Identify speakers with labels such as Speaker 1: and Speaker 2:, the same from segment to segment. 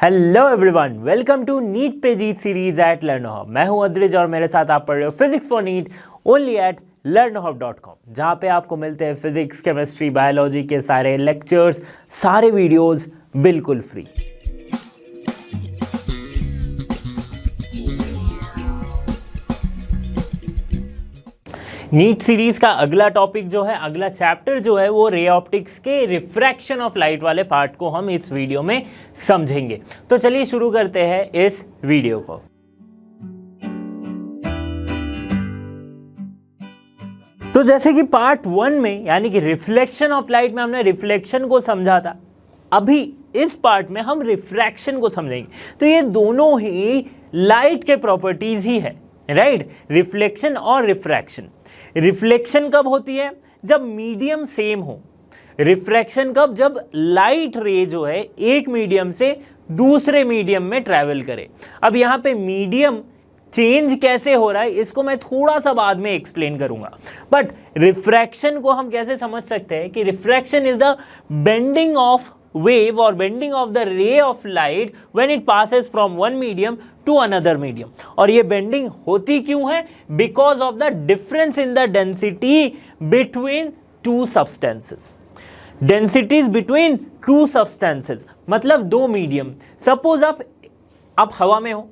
Speaker 1: Hello everyone, welcome to NEET पे जीत series eight लर्नोहब। मैं हूं अद्रिज और मेरे साथ आप पढ़ रहे हो physics for NEET only at learnohub.com, जहां पे आपको मिलते हैं फिजिक्स, केमिस्ट्री, बायोलॉजी के सारे लेक्चर्स, सारे वीडियोस बिल्कुल फ्री। नीट सीरीज का अगला टॉपिक जो है, अगला चैप्टर जो है वो रे ऑप्टिक्स के रिफ्रैक्शन ऑफ लाइट वाले पार्ट को हम इस वीडियो में समझेंगे। तो चलिए शुरू करते हैं इस वीडियो को। तो जैसे कि पार्ट 1 में यानी कि रिफ्लेक्शन ऑफ लाइट में हमने रिफ्लेक्शन को समझा था, अभी इस पार्ट में हम रिफ्रैक्शन को समझेंगे। तो ये दोनों ही लाइट के प्रॉपर्टीज ही है, राइट? रिफ्लेक्शन और रिफ्रैक्शन। रिफ्लेक्शन कब होती है? जब मीडियम सेम हो। रिफ्रैक्शन कब? जब लाइट रे जो है एक मीडियम से दूसरे मीडियम में ट्रैवल करे। अब यहां पे मीडियम चेंज कैसे हो रहा है इसको मैं थोड़ा सा बाद में एक्सप्लेन करूंगा, बट रिफ्रैक्शन को हम कैसे समझ सकते हैं कि refraction is the bending of wave or bending of the ray of light when it passes from one medium to another medium। और ये bending होती क्यों है? Because of the difference in the density between two substances। densities between two substances मतलब दो medium. Suppose आप हवा में हो,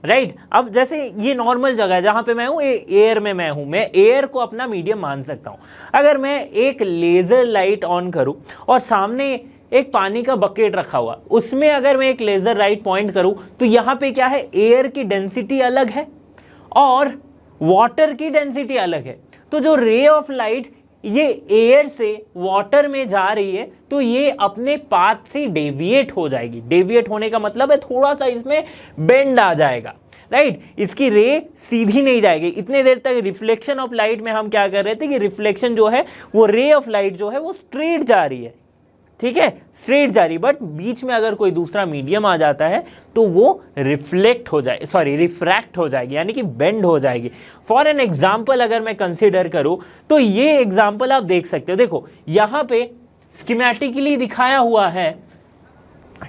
Speaker 1: राइट? अब जैसे ये नॉर्मल जगह है जहां पे मैं हूं, एयर में मैं हूं, मैं एयर को अपना मीडियम मान सकता हूं। अगर मैं एक लेजर लाइट ऑन करूं और सामने एक पानी का बकेट रखा हुआ, उसमें अगर मैं एक लेजर लाइट पॉइंट करूं तो यहां पे क्या है? एयर की डेंसिटी अलग है और वाटर की डेंसिटी अलग है। तो जो रे ऑफ लाइट ये एयर से वाटर में जा रही है तो ये अपने पाथ से डेविएट हो जाएगी। डेविएट होने का मतलब है थोड़ा सा इसमें बेंड आ जाएगा, राइट? इसकी रे सीधी नहीं जाएगी। इतने देर तक रिफ्लेक्शन ऑफ लाइट में हम क्या कर रहे थे कि रिफ्लेक्शन जो है वो रे ऑफ लाइट जो है वो स्ट्रेट जा रही है, ठीक है, स्ट्रेट जा रही। बट बीच में अगर कोई दूसरा मीडियम आ जाता है तो वो रिफ्लेक्ट हो जाए, सॉरी रिफ्रैक्ट हो जाएगी, यानी कि बेंड हो जाएगी। फॉर एन एग्जाम्पल अगर मैं कंसिडर करूं तो ये एग्जाम्पल आप देख सकते हो। देखो यहां पे स्कीमेटिकली दिखाया हुआ है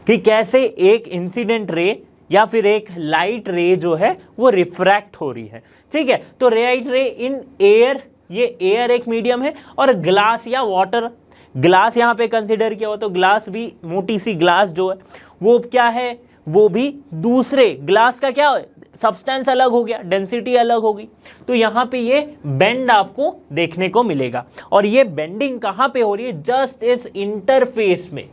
Speaker 1: कि कैसे एक इंसिडेंट रे या फिर एक लाइट रे जो है वो रिफ्रैक्ट हो रही है, ठीक है। तो लाइट रे इन एयर, ये एयर एक मीडियम है, और ग्लास या वाटर, ग्लास यहां पे कंसिडर किया हो तो ग्लास भी, मोटी सी ग्लास जो है वो क्या है? वो भी दूसरे ग्लास का क्या सब्सटेंस अलग हो गया, डेंसिटी अलग होगी। तो यहां पे ये बेंड आपको देखने को मिलेगा। और ये बेंडिंग कहां पे हो रही है? जस्ट इस इंटरफेस में,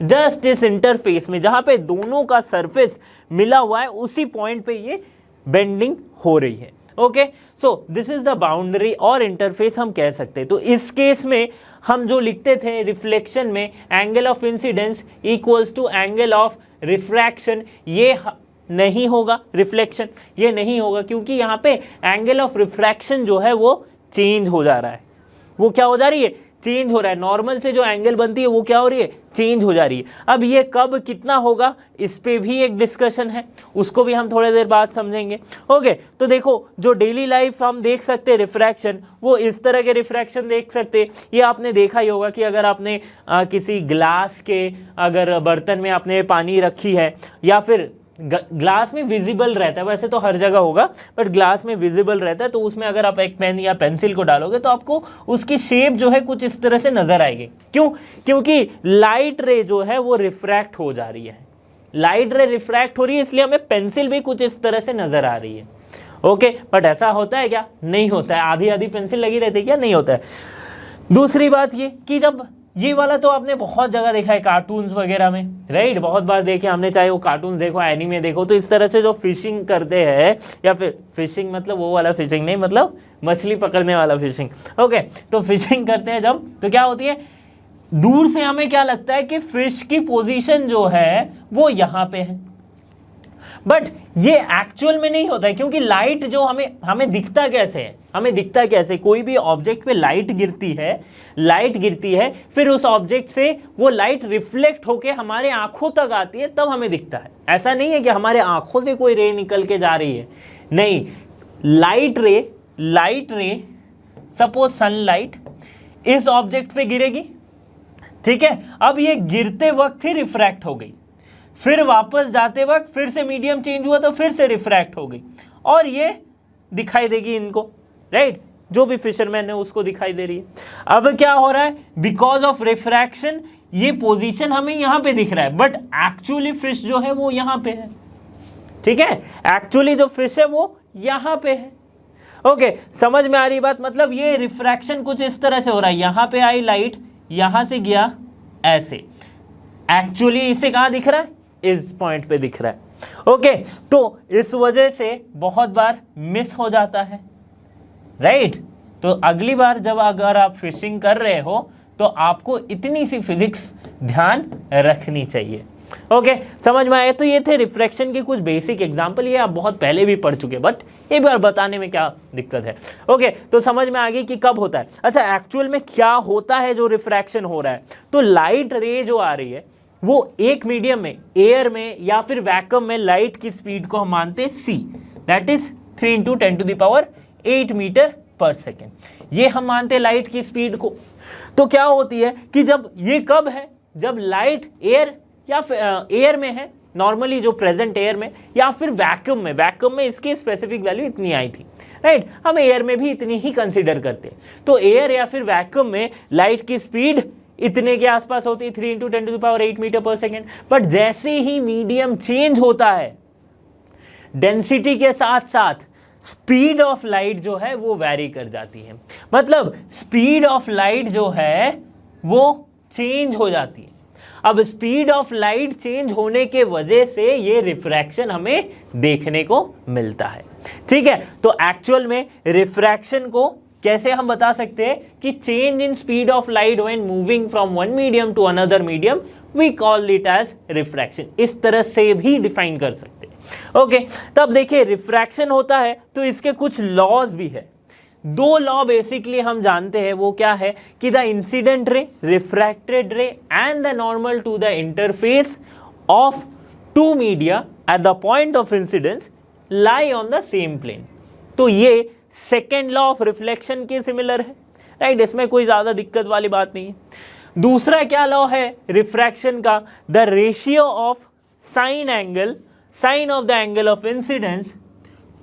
Speaker 1: जस्ट इस इंटरफेस में जहां पे दोनों का सरफेस मिला हुआ है, उसी पॉइंट पे ये बेंडिंग हो रही है। Okay, so this is the boundary और इंटरफेस हम कह सकते हैं। तो इस केस में हम जो लिखते थे रिफ्लेक्शन में, angle of incidence equals to angle of refraction, ये नहीं होगा। रिफ्लेक्शन ये नहीं होगा क्योंकि यहाँ पे एंगल ऑफ रिफ्रैक्शन जो है वो चेंज हो जा रहा है। वो क्या हो जा रही है? चेंज हो रहा है। नॉर्मल से जो एंगल बनती है वो क्या हो रही है? चेंज हो जा रही है। अब ये कब कितना होगा इस पे भी एक डिस्कशन है, उसको भी हम थोड़ी देर बाद समझेंगे। ओके, तो देखो जो डेली लाइफ हम देख सकते हैं रिफ्रैक्शन, वो इस तरह के रिफ्रैक्शन देख सकते हैं। ये आपने देखा ही होगा कि अगर आपने किसी ग्लास के अगर बर्तन में आपने पानी रखी है, या फिर ग्लास में विजिबल रहता है, वैसे तो हर जगह होगा बट ग्लास में विजिबल रहता है, तो उसमें अगर आप एक पेन या पेंसिल को डालोगे तो आपको उसकी शेप जो है कुछ इस तरह से नजर आएगी। क्यों? क्योंकि लाइट रे जो है वो रिफ्रैक्ट हो जा रही है। लाइट रे रिफ्रैक्ट हो रही है, इसलिए हमें पेंसिल भी कुछ इस तरह से नजर आ रही है। ओके, बट ऐसा होता है क्या? नहीं होता है। आधी आधी पेंसिल लगी रहती है क्या? नहीं होता है। दूसरी बात ये कि जब ये वाला तो आपने बहुत जगह देखा है कार्टून्स वगैरह में, राइट? बहुत बार देखे हमने, चाहे वो कार्टून्स देखो, एनीमे देखो, तो इस तरह से जो फिशिंग करते हैं, या फिर फिशिंग मतलब वो वाला फिशिंग नहीं, मतलब मछली पकड़ने वाला फिशिंग। ओके, तो फिशिंग करते हैं जब, तो क्या होती है? दूर से हमें क्या लगता है कि फिश की पोजीशन जो है वो यहाँ पे है, बट ये एक्चुअल में नहीं होता है। क्योंकि लाइट जो हमें दिखता कैसे है? हमें दिखता कैसे? कोई भी ऑब्जेक्ट पे लाइट गिरती है, फिर उस ऑब्जेक्ट से वो लाइट रिफ्लेक्ट होके हमारे आंखों तक आती है, तब हमें दिखता है। ऐसा नहीं है कि हमारे आंखों से कोई रे निकल के जा रही है, नहीं। लाइट रे सपोज सनलाइट इस ऑब्जेक्ट पे गिरेगी, ठीक है। अब ये गिरते वक्त ही रिफ्रैक्ट हो गई, फिर वापस जाते वक्त फिर से मीडियम चेंज हुआ तो फिर से रिफ्रैक्ट हो गई और ये दिखाई देगी इनको, राइट, जो भी फिशरमैन है उसको दिखाई दे रही है। अब क्या हो रहा है, बिकॉज ऑफ रिफ्रैक्शन ये पोजीशन हमें यहां पे दिख रहा है, बट एक्चुअली फिश जो है वो यहां पे है, ठीक है, एक्चुअली जो फिश है वो यहां पे है। ओके, समझ में आ रही बात, मतलब ये रिफ्रैक्शन कुछ इस तरह से हो रहा है, यहां पे आई लाइट, यहां से गया ऐसे, एक्चुअली इसे कहां दिख रहा है, इस पॉइंट पे दिख रहा है। ओके, तो इस वजह से बहुत बार मिस हो जाता है, राइट। तो अगली बार जब अगर आप फिशिंग कर रहे हो तो आपको इतनी सी फिजिक्स ध्यान रखनी चाहिए। ओके, समझ में आया। तो ये थे रिफ्रैक्शन के कुछ बेसिक एग्जांपल, ये आप बहुत पहले भी पढ़ चुके, बट एक बार बताने में क्या दिक्कत है। ओके, तो समझ में आ गई कि कब होता है। अच्छा, एक्चुअल में क्या होता है जो रिफ्रैक्शन हो रहा है, तो लाइट रे जो आ रही है वो एक मीडियम में, एयर में या फिर वैक्यूम में लाइट की स्पीड को हम मानते हैं c, दैट इज 3 × 10⁸ मीटर पर सेकेंड, ये हम मानते हैं लाइट की स्पीड को। तो क्या होती है कि जब ये कब है, जब लाइट एयर या फिर एयर में है, नॉर्मली जो प्रेजेंट एयर में, या फिर वैक्यूम में, वैक्यूम में इसकी स्पेसिफिक वैल्यू इतनी आई थी, राइट, हम एयर में भी इतनी ही कंसीडर करते हैं। तो एयर या फिर वैक्यूम में लाइट की स्पीड इतने के आसपास होती है, 3 × 10⁸ मीटर पर सेकेंड। बट जैसे ही मीडियम चेंज होता है, डेंसिटी के साथ साथ स्पीड ऑफ लाइट जो है वो वैरी कर जाती है, मतलब स्पीड ऑफ लाइट जो है वो चेंज हो जाती है। अब स्पीड ऑफ लाइट चेंज होने के वजह से ये रिफ्रैक्शन हमें देखने को मिलता है, ठीक है। तो एक्चुअल में रिफ्रैक्शन को कैसे हम बता सकते हैं कि change in speed of light when moving from one medium to another medium, we call it as refraction, इस तरह से भी डिफाइन कर सकते हैं। ओके, तब देखिए रिफ्रैक्शन होता है तो इसके कुछ लॉज भी है। दो लॉ बेसिकली हम जानते हैं, वो क्या है कि the incident ray, refracted ray and the normal to the interface of two media at the point of incidence lie on the same plane. तो ये सेकेंड लॉ ऑफ रिफ्लेक्शन के सिमिलर है, राइट, इसमें कोई ज्यादा दिक्कत वाली बात नहीं है। दूसरा क्या लॉ है रिफ्रैक्शन का, the ratio of sine angle, sine of the angle of incidence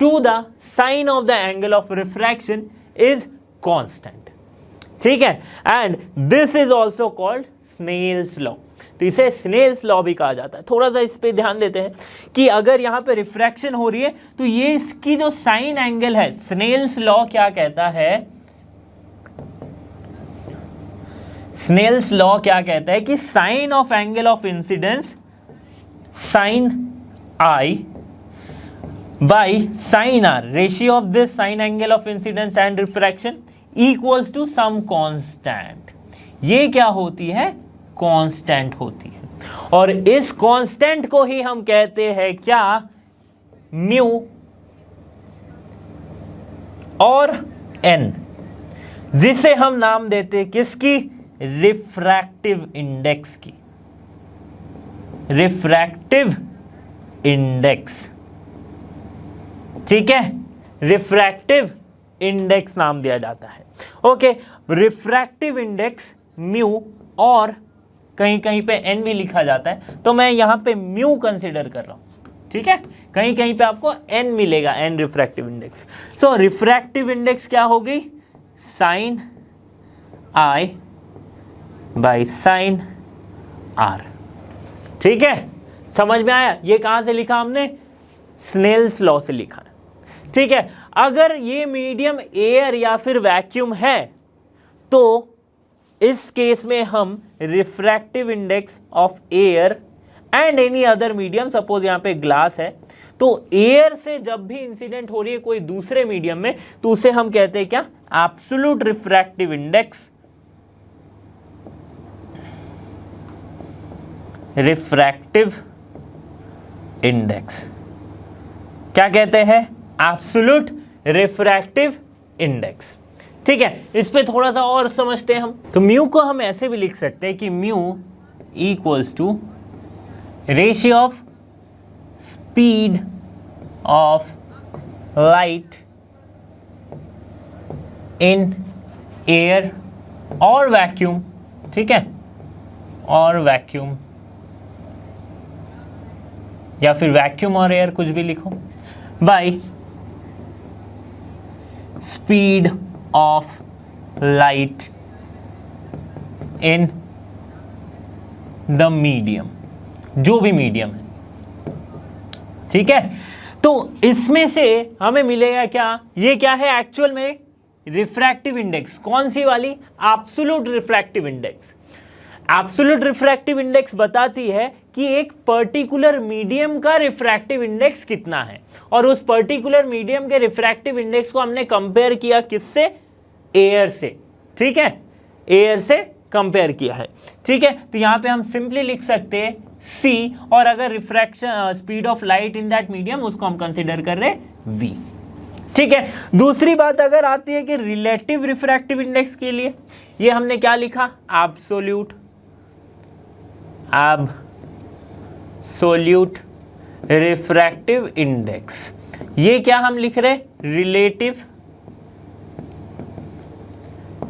Speaker 1: to the sine of the angle of refraction is constant, ठीक है, and this is also called Snell's law। तो इसे स्नेल्स लॉ भी कहा जाता है। थोड़ा सा इस पे ध्यान देते हैं कि अगर यहाँ पे रिफ्रैक्शन हो रही है तो ये इसकी जो साइन एंगल है, स्नेल्स लॉ क्या कहता है, स्नेल्स लॉ क्या कहता है कि sine of angle of incidence sine I by sin r, ratio of this sine angle of incidence and refraction equals to some constant। ये क्या होती है, कांस्टेंट होती है, और इस कांस्टेंट को ही हम कहते हैं क्या, म्यू और n, जिसे हम नाम देते हैं किसकी, रिफ्रैक्टिव इंडेक्स की, रिफ्रैक्टिव इंडेक्स, ठीक है, रिफ्रैक्टिव इंडेक्स नाम दिया जाता है। ओके, रिफ्रैक्टिव इंडेक्स म्यू, और कहीं कहीं पे एन भी लिखा जाता है, तो मैं यहां पे म्यू कंसीडर कर रहा हूं, ठीक है, कहीं कहीं पे आपको एन मिलेगा, n refractive index. So refractive index क्या हो गई, sine I by sine R, ठीक है, समझ में आया। ये कहां से लिखा हमने, स्नेल्स लॉ से लिखा, ठीक है। अगर ये मीडियम एयर या फिर वैक्यूम है तो इस केस में हम refractive index of air and any other medium, suppose यहां पे ग्लास है, तो एयर से जब भी इंसिडेंट हो रही है कोई दूसरे मीडियम में तो उसे हम कहते हैं क्या, absolute refractive index, refractive index क्या कहते हैं, एब्सोल्यूट रिफ्रैक्टिव इंडेक्स, ठीक है। इस पे थोड़ा सा और समझते हैं हम। तो म्यू को हम ऐसे भी लिख सकते हैं कि mu equals to ratio of speed of light in air और वैक्यूम, ठीक है, और वैक्यूम या फिर वैक्यूम और एयर, कुछ भी लिखो, bye speed of light in the medium, जो भी मीडियम है, ठीक है। तो इसमें से हमें मिलेगा क्या, ये क्या है एक्चुअल में, रिफ्रैक्टिव इंडेक्स। कौन सी वाली, absolute refractive index. Absolute refractive index बताती है कि एक पर्टिकुलर मीडियम का रिफ्रैक्टिव इंडेक्स कितना है, और उस पर्टिकुलर मीडियम के रिफ्रैक्टिव इंडेक्स को हमने कंपेयर किया किससे, एयर से, ठीक है, एयर से कंपेयर किया है, ठीक है। तो यहां पे हम सिंपली लिख सकते हैं c, और अगर refraction speed of light in that medium, उसको हम कंसीडर कर रहे v, ठीक है। दूसरी बात अगर आती है कि रिलेटिव रिफ्रैक्टिव इंडेक्स के लिए, ये हमने क्या लिखा, एब्सोल्यूट रिफ्रैक्टिव इंडेक्स। ये क्या हम लिख रहे, रिलेटिव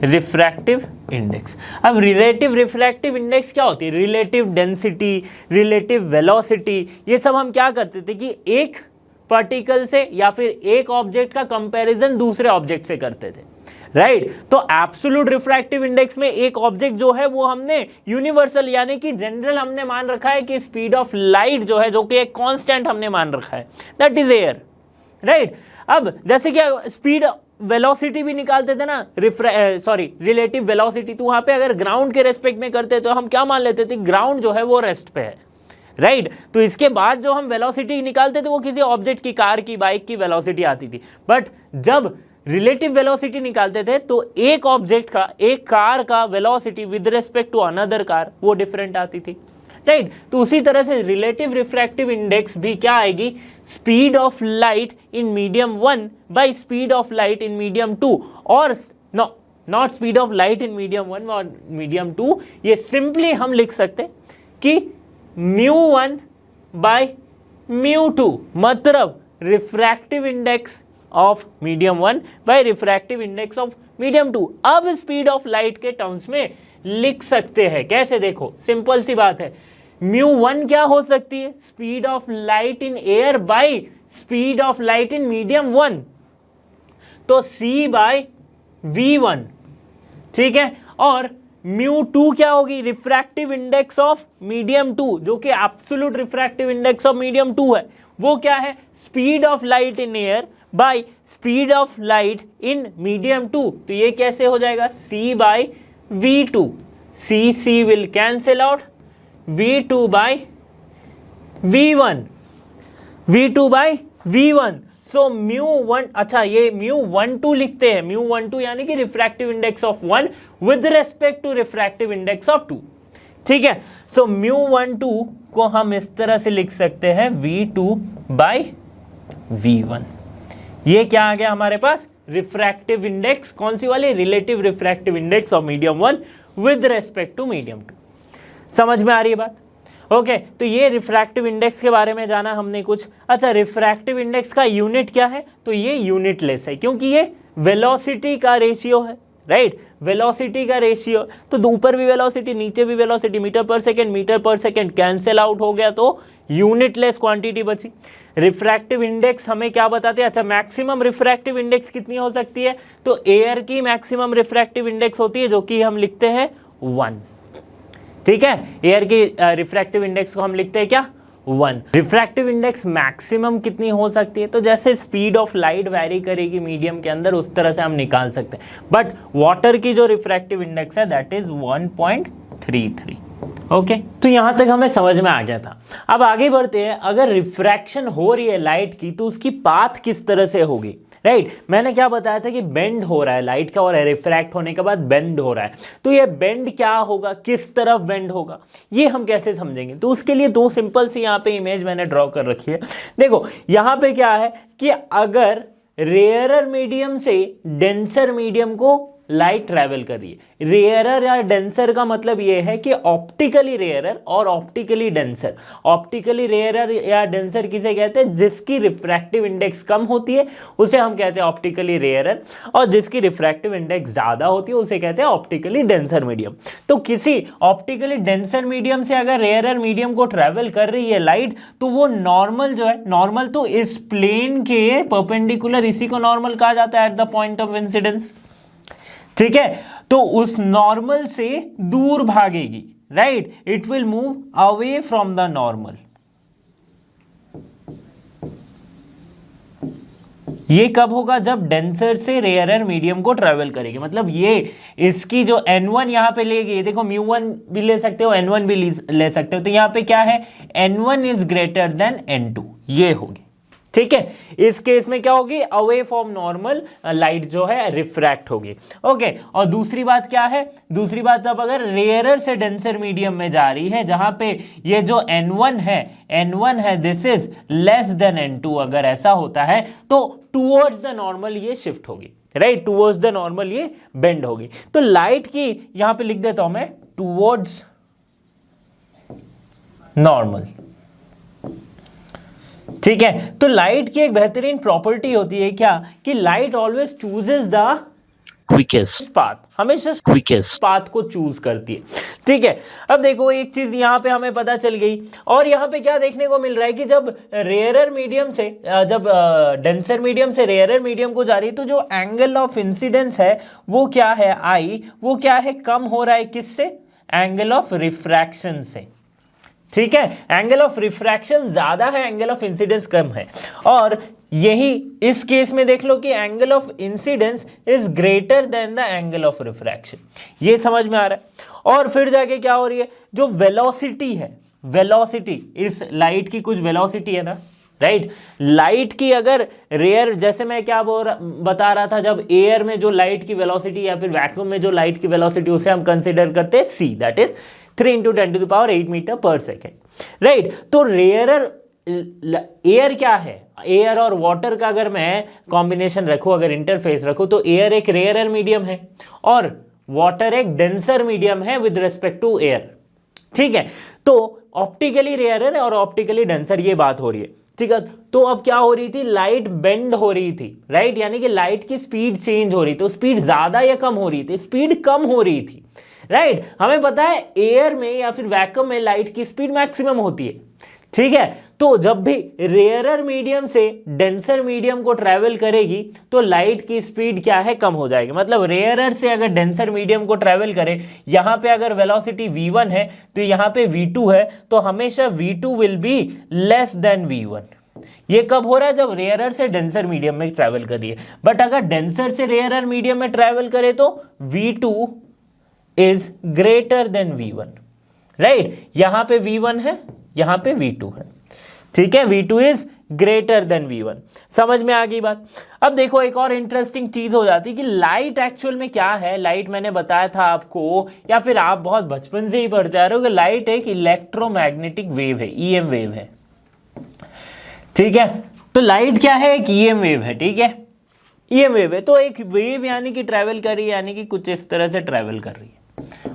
Speaker 1: रिफ्रैक्टिव इंडेक्स। अब रिलेटिव रिफ्रैक्टिव इंडेक्स क्या होती है, रिलेटिव डेंसिटी, रिलेटिव वेलोसिटी, ये सब हम क्या करते थे कि एक पार्टिकल से या फिर एक ऑब्जेक्ट का कंपैरिजन दूसरे ऑब्जेक्ट से करते थे, राइट। तो एब्सोल्यूट रिफ्रैक्टिव इंडेक्स में एक ऑब्जेक्ट जो है वो हमने यूनिवर्सल यानी कि जनरल हमने मान रखा है कि स्पीड ऑफ लाइट जो है, जो कि एक कांस्टेंट हमने मान रखा है, दैट इज एयर, राइट। अब जैसे कि स्पीड वेलोसिटी भी निकालते थे ना, रिलेटिव वेलोसिटी, तो वहां पे अगर ग्राउंड के रेस्पेक्ट में करते तो हम क्या मान लेते थे, ग्राउंड जो है वो रेस्ट पे है, राइट। तो इसके बाद जो हम वेलोसिटी निकालते थे वो किसी ऑब्जेक्ट की, कार की, बाइक की वेलोसिटी आती थी। बट जब रिलेटिव वेलोसिटी निकालते थे तो एक ऑब्जेक्ट का, एक कार का velocity with respect to another car वो डिफरेंट आती थी, राइट। तो उसी तरह से रिलेटिव रिफ्रैक्टिव इंडेक्स भी क्या आएगी, speed of light in medium 1 bye speed of light in medium 2, और not speed of light in medium 1 और मीडियम 2, ये सिंपली हम लिख सकते कि μ1 बाय μ2, मतलब refractive index of medium 1 by refractive index of medium 2। अब स्पीड ऑफ लाइट के टर्म्स में लिख सकते हैं, कैसे, देखो सिंपल सी बात है, μ1 क्या हो सकती है, speed of light in air by speed of light in medium 1, तो c बाय v1, ठीक है। और μ2 क्या होगी, रिफ्रैक्टिव इंडेक्स ऑफ मीडियम 2, जो कि absolute refractive index of medium 2 है, वो क्या है, speed of light in air by speed of light in medium 2। तो ये कैसे हो जाएगा, c by v2, c will cancel out, v2 by v1, v2 by v1। So μ1, अच्छा ये μ12 लिखते हैं, μ12 यानी कि refractive index of 1 with respect to refractive index of 2, ठीक है। सो μ12 को हम इस तरह से लिख सकते हैं v2 बाय v1। ये क्या आ गया हमारे पास, रिफ्रैक्टिव इंडेक्स, कौन सी वाली, relative refractive index of medium 1 with respect to medium 2। समझ में आ रही है बात, ओके। तो ये रिफ्रैक्टिव इंडेक्स के बारे में जाना हमने कुछ। अच्छा, रिफ्रैक्टिव इंडेक्स का यूनिट क्या है, तो ये यूनिटलेस है, क्योंकि ये वेलोसिटी का रेशियो है, राइट, वेलोसिटी का रेशियो। तो ऊपर भी वेलोसिटी, नीचे भी वेलोसिटी, मीटर पर सेकेंड कैंसिल आउट हो गया, तो यूनिटलेस क्वांटिटी बची। रिफ्रैक्टिव इंडेक्स हमें क्या बताते हैं, अच्छा मैक्सिमम रिफ्रैक्टिव इंडेक्स कितनी हो सकती है, तो एयर की मैक्सिमम रिफ्रैक्टिव इंडेक्स होती है, जो कि हम लिखते हैं 1, ठीक है। एयर की रिफ्रैक्टिव इंडेक्स को हम लिखते हैं क्या, 1। रिफ्रैक्टिव इंडेक्स मैक्सिमम कितनी हो सकती है, तो जैसे स्पीड ऑफ लाइट वैरी करेगी मीडियम के अंदर, उस तरह से हम निकाल सकते हैं। बट वाटर की जो रिफ्रैक्टिव इंडेक्स है दैट इज 1.33, ओके। तो यहां तक हमें समझ में आ गया था। अब आगे बढ़ते हैं, अगर रिफ्रैक्शन हो रही है लाइट की तो उसकी पाथ किस तरह से होगी, राइट। मैंने क्या बताया था कि बेंड हो रहा है लाइट का, और रिफ्रैक्ट होने के बाद बेंड हो रहा है, तो ये बेंड क्या होगा, किस तरफ बेंड होगा, ये हम कैसे समझेंगे। तो उसके लिए दो सिंपल सी यहाँ पे इमेज मैंने ड्रॉ कर रखी है। देखो यहाँ पे क्या है कि अगर रेयरर मीडियम से डेंसर मीडियम को लाइट ट्रैवल कर रही है। रेयरर या डेंसर का मतलब ये है कि ऑप्टिकली रेयरर और ऑप्टिकली डेंसर। ऑप्टिकली रेयरर या डेंसर किसे कहते हैं? जिसकी रिफ्रैक्टिव इंडेक्स कम होती है उसे हम कहते हैं ऑप्टिकली रेयरर, और जिसकी रिफ्रैक्टिव इंडेक्स ज्यादा होती है उसे कहते हैं ऑप्टिकली डेंसर मीडियम। तो किसी ऑप्टिकली डेंसर मीडियम से अगर रेयरर मीडियम को ट्रैवल कर रही है लाइट, तो वो नॉर्मल जो है, नॉर्मल तो इस प्लेन के परपेंडिकुलर, इसी को नॉर्मल कहा जाता है at the point of incidence. ठीक है, तो उस नॉर्मल से दूर भागेगी, right, it will move away from the normal. ये कब होगा? जब डेंसर से रेयरर मीडियम को ट्रेवल करेगी। मतलब ये इसकी जो n1 यहां पे लेगी, देखो μ1 भी ले सकते हो, n1 भी ले सकते हो, तो यहां पे क्या है? n1 is greater then n2, ये होगी। ठीक है, इस केस में क्या होगी? अवे फ्रॉम नॉर्मल लाइट जो है रिफ्रैक्ट होगी। ओके, और दूसरी बात क्या है? दूसरी बात, अब अगर रेयरर से डेंसर मीडियम में जा रही है, जहां पे ये जो n1 है this is less than n2, अगर ऐसा होता है तो टूवर्ड्स द नॉर्मल ये शिफ्ट होगी, राइट, टूवर्ड्स द नॉर्मल ये बेंड होगी। तो लाइट की यहां पे लिख देता हूं मैं टूवर्ड्स नॉर्मल। ठीक है, तो लाइट की एक बेहतरीन प्रॉपर्टी होती है क्या? कि light always chooses the quickest path, हमेशा क्विकेस्ट पाथ को चूज करती है। ठीक है, अब देखो एक चीज यहां पे हमें पता चल गई, और यहां पे क्या देखने को मिल रहा है कि जब रेयरर मीडियम से, जब डेंसर मीडियम से रेयरर मीडियम को जा रही है, तो जो एंगल ऑफ इंसिडेंस है वो क्या है? आई, वो क्या है? कम हो रहा है। किससे? एंगल ऑफ रिफ्रैक्शन से। ठीक है, एंगल ऑफ रिफ्रैक्शन ज्यादा है, एंगल ऑफ इंसिडेंस कम है, और यही इस केस में देख लो कि angle of incidence is greater then the angle of refraction. ये समझ में आ रहा है। और फिर जाके क्या हो रही है? जो वेलोसिटी है, वेलोसिटी, इस लाइट की कुछ वेलोसिटी है ना, राइट, लाइट की अगर रेयर, जैसे मैं क्या बता रहा था, जब एयर में जो लाइट की वेलोसिटी या फिर वैक्यूम में जो लाइट की वेलोसिटी, उसे हम कंसिडर करते हैं c, दैट इज 3 × 10⁸ मीटर पर सेकेंड, राइट। तो रेयरर एयर क्या है? एयर और वाटर का अगर मैं कॉम्बिनेशन रखूं, अगर इंटरफेस रखूं, तो एयर एक रेयरर मीडियम है और वाटर एक डेंसर मीडियम है विद रिस्पेक्ट टू एयर। ठीक है, तो ऑप्टिकली रेयरर और ऑप्टिकली डेंसर, ये बात हो रही है। ठीक है, तो अब क्या हो रही थी? लाइट बेंड हो रही थी, राइट, यानी कि लाइट की स्पीड चेंज हो रही थी। स्पीड ज्यादा या कम हो रही थी? स्पीड कम हो रही थी, राइट। हमें पता है एयर में या फिर वैक्यूम में लाइट की स्पीड मैक्सिमम होती है। ठीक है, तो जब भी रेयरर मीडियम से डेंसर मीडियम को ट्रैवल करेगी तो लाइट की स्पीड क्या है? कम हो जाएगी। मतलब रेयरर से अगर डेंसर मीडियम को ट्रैवल करे, यहां पे अगर वेलोसिटी v1 है तो यहां पे v2 है, तो हमेशा v2 will be less than v1। ये कब हो रहा है? जब रेयरर से डेंसर मीडियम में ट्रैवल करिए। बट अगर डेंसर से रेयरर मीडियम में ट्रैवल करे तो v2 is greater then v1, right. यहां पे v1 है, यहां पे v2 है। ठीक है, v2 is greater then v1। समझ में आ गई बात। अब देखो एक और इंटरेस्टिंग चीज हो जाती है कि लाइट एक्चुअल में क्या है। लाइट मैंने बताया था आपको, या फिर आप बहुत बचपन से ही पढ़ते आ रहे हो कि लाइट एक इलेक्ट्रोमैग्नेटिक वेव है, ईएम वेव है। ठीक है, तो लाइट क्या है? एक ईएम वेव है। ठीक है, ईएम वेव है, तो एक वेव यानी कि ट्रैवल कर रही है, यानी कि कुछ इस तरह से ट्रैवल कर रही है।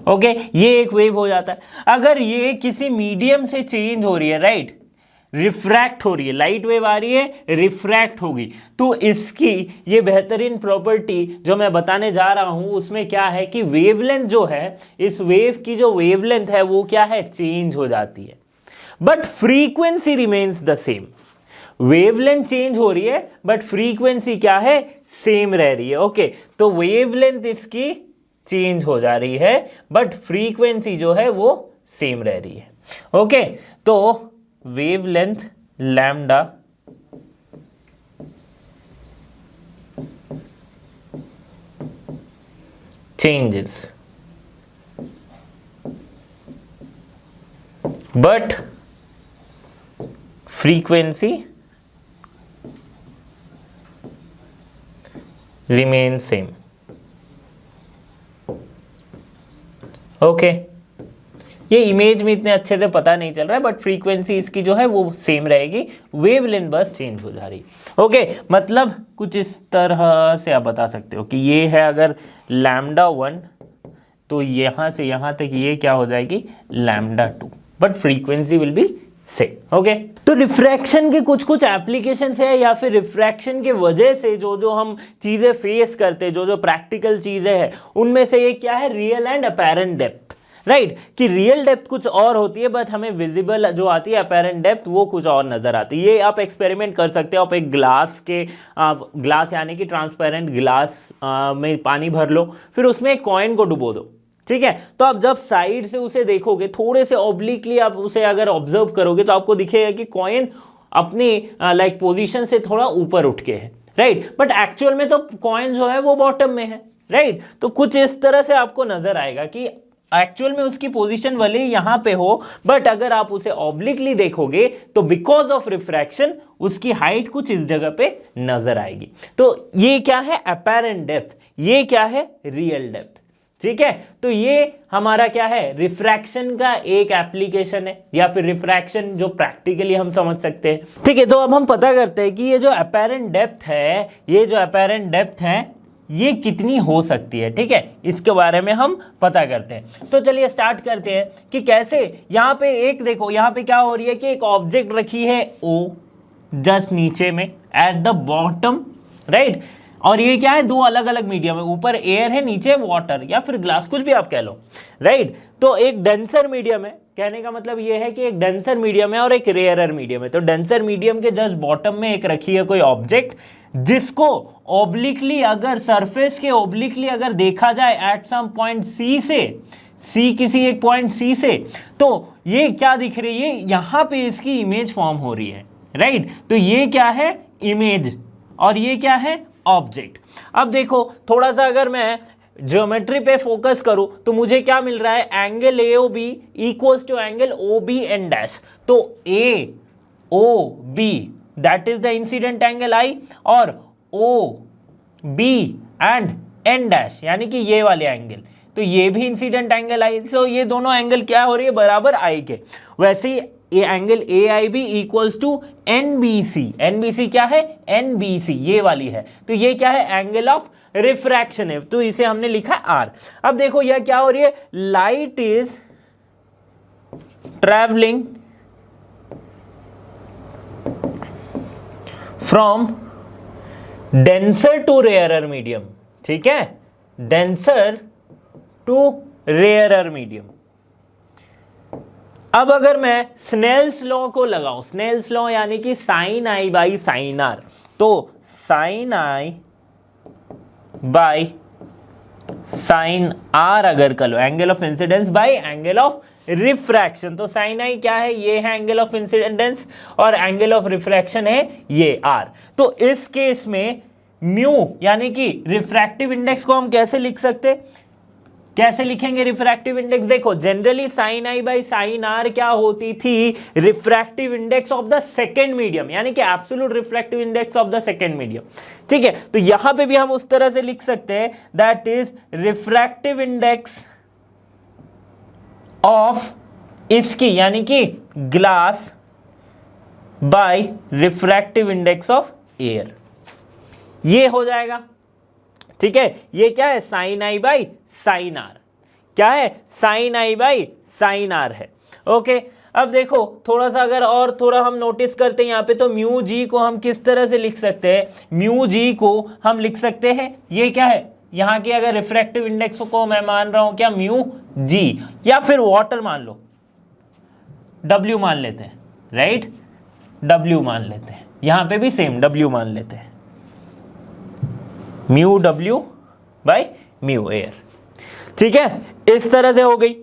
Speaker 1: ओके, ये एक वेव हो जाता है। अगर ये किसी मीडियम से चेंज हो रही है, राइट, रिफ्रैक्ट हो रही है, लाइट वेव आ रही है, रिफ्रैक्ट होगी, तो इसकी ये बेहतरीन प्रॉपर्टी जो मैं बताने जा रहा हूं उसमें क्या है कि वेवलेंथ जो है, इस वेव की जो वेवलेंथ है वो क्या है? चेंज हो जाती है, but frequency remains the same. Wavelength change हो रही है बट फ्रीक्वेंसी क्या है? सेम रह रही है। ओके, तो वेवलेंथ इसकी चेंज हो जा रही है बट फ्रीक्वेंसी जो है वो सेम रह रही है। ओके, तो wavelength lambda changes but frequency remains same. Okay, ये इमेज में इतने अच्छे से पता नहीं चल रहा है, बट फ्रीक्वेंसी इसकी जो है वो सेम रहेगी, वेवलेंथ बस चेंज हो जा रही है। ओके, मतलब कुछ इस तरह से आप बता सकते हो कि ये है अगर λ1, तो यहाँ से यहाँ तक ये क्या हो जाएगी λ2, but frequency will be same. Okay, तो रिफ्रैक्शन के कुछ कुछ एप्लीकेशंस है, या फिर रिफ्रैक्शन के वजह से जो जो हम चीज़ें फेस करते हैं, जो जो प्रैक्टिकल चीज़ें हैं, उनमें से एक क्या है, real and apparent depth. Right, कि रियल डेप्थ कुछ और होती है, बट हमें विजिबल जो आती है अपेरेंट डेप्थ वो कुछ और नजर आती है। ये आप एक्सपेरिमेंट कर सकते हो। आप एक ग्लास यानी कि ट्रांसपेरेंट ग्लास में पानी भर लो, फिर उसमें एक कॉइन को डुबो दो, ठीक है। तो आप जब साइड से उसे देखोगे, थोड़े से ऑब्लिकली आप उसे अगर ऑब्जर्व करोगे, तो आपको दिखेगा कि कॉइन अपनी लाइक पोजीशन से थोड़ा ऊपर उठ के है, राइट, बट एक्चुअल में तो कॉइन जो है वो बॉटम में है, राइट। तो कुछ इस तरह से आपको नजर आएगा कि एक्चुअल में उसकी पोजीशन भले यहां पे हो, बट अगर आप उसे ऑब्लिकली देखोगे तो बिकॉज ऑफ रिफ्रैक्शन उसकी हाइट कुछ इस जगह पे नजर आएगी। तो ये क्या है, अपेरेंट डेप्थ, ये क्या है, रियल डेप्थ, ठीक है। तो ये हमारा क्या है, रिफ्रैक्शन का एक एप्लीकेशन है, या फिर रिफ्रैक्शन जो प्रैक्टिकली हम समझ सकते हैं, ठीक है। तो अब हम पता करते हैं कि ये जो अपेरेंट डेप्थ है, ये जो अपेरेंट डेप्थ है ये कितनी हो सकती है, ठीक है। इसके बारे में हम पता करते हैं। तो चलिए स्टार्ट करते हैं कि कैसे। यहाँ पे एक देखो, यहाँ पे क्या हो रही है कि एक ऑब्जेक्ट रखी है O जस्ट नीचे में एट द बॉटम, राइट। और ये क्या है, दो अलग अलग मीडियम है, ऊपर एयर है, नीचे वाटर या फिर ग्लास, कुछ भी आप कह लो, राइट। तो एक डेंसर मीडियम है, कहने का मतलब ये है कि एक डेंसर मीडियम है और एक रेयरर मीडियम है। तो डेंसर मीडियम के जस्ट बॉटम में एक रखी है कोई ऑब्जेक्ट, जिसको ओब्लिकली अगर सरफेस के ओब्लिकली अगर देखा जाए एट सम पॉइंट सी किसी एक पॉइंट सी से, तो ये क्या दिख रही है, यहां पे इसकी इमेज फॉर्म हो रही है, राइट। तो ये क्या है, इमेज, और ये क्या है, ऑब्जेक्ट। अब देखो थोड़ा सा अगर मैं ज्योमेट्री पे फोकस करूं तो मुझे क्या मिल रहा है, angle AOB equals to angle OB and dash. तो AOB that is the incident angle I, और OB एंड N डैश यानी कि ये वाले एंगल, तो ये भी इंसिडेंट एंगल I। सो ये दोनों एंगल क्या हो रही है, बराबर I के। वैसे ही ये angle AIB equals to NBC, NBC क्या है, NBC ये वाली है, तो ये क्या है, एंगल ऑफ रिफ्रैक्शन है, तो इसे हमने लिखा R। अब देखो यह क्या हो रही है, light is travelling from denser to rarer medium, ठीक है, डेंसर टू रेयरर मीडियम। अब अगर मैं स्नेल्स लॉ को लगाऊं, स्नेल्स लॉ यानी कि sine I by sine R, तो sine I by sine R अगर कर लो, angle of incidence by angle of refraction, तो साइन I क्या है, ये है एंगल ऑफ इंसिडेंस, और एंगल ऑफ रिफ्रैक्शन है ये R। तो इस केस में म्यू यानी कि रिफ्रैक्टिव इंडेक्स को हम कैसे लिख सकते, कैसे लिखेंगे रिफ्रैक्टिव इंडेक्स, देखो generally sine I by sine R क्या होती थी, refractive index of the second medium, यानी कि absolute refractive index of the second medium, ठीक है। तो यहां पे भी हम उस तरह से लिख सकते हैं, that is refractive index of इसकी यानी कि glass by refractive index of air, ये हो जाएगा, ठीक है। ये क्या है, sine I by sine R, क्या है, sine I by sine R है, ओके। अब देखो थोड़ा सा अगर और थोड़ा हम नोटिस करते हैं यहाँ पे, तो म्यू जी को हम किस तरह से लिख सकते हैं, म्यू जी को हम लिख सकते हैं, ये क्या है, यहाँ की अगर रिफ्रैक्टिव इंडेक्स को मैं मान रहा हूं क्या, म्यू जी, या फिर वाटर मान लो, W मान लेते हैं, राइट, W मान लेते हैं, यहां पे भी सेम W मान लेते हैं, mu W by mu air, ठीक है। इस तरह से हो गई।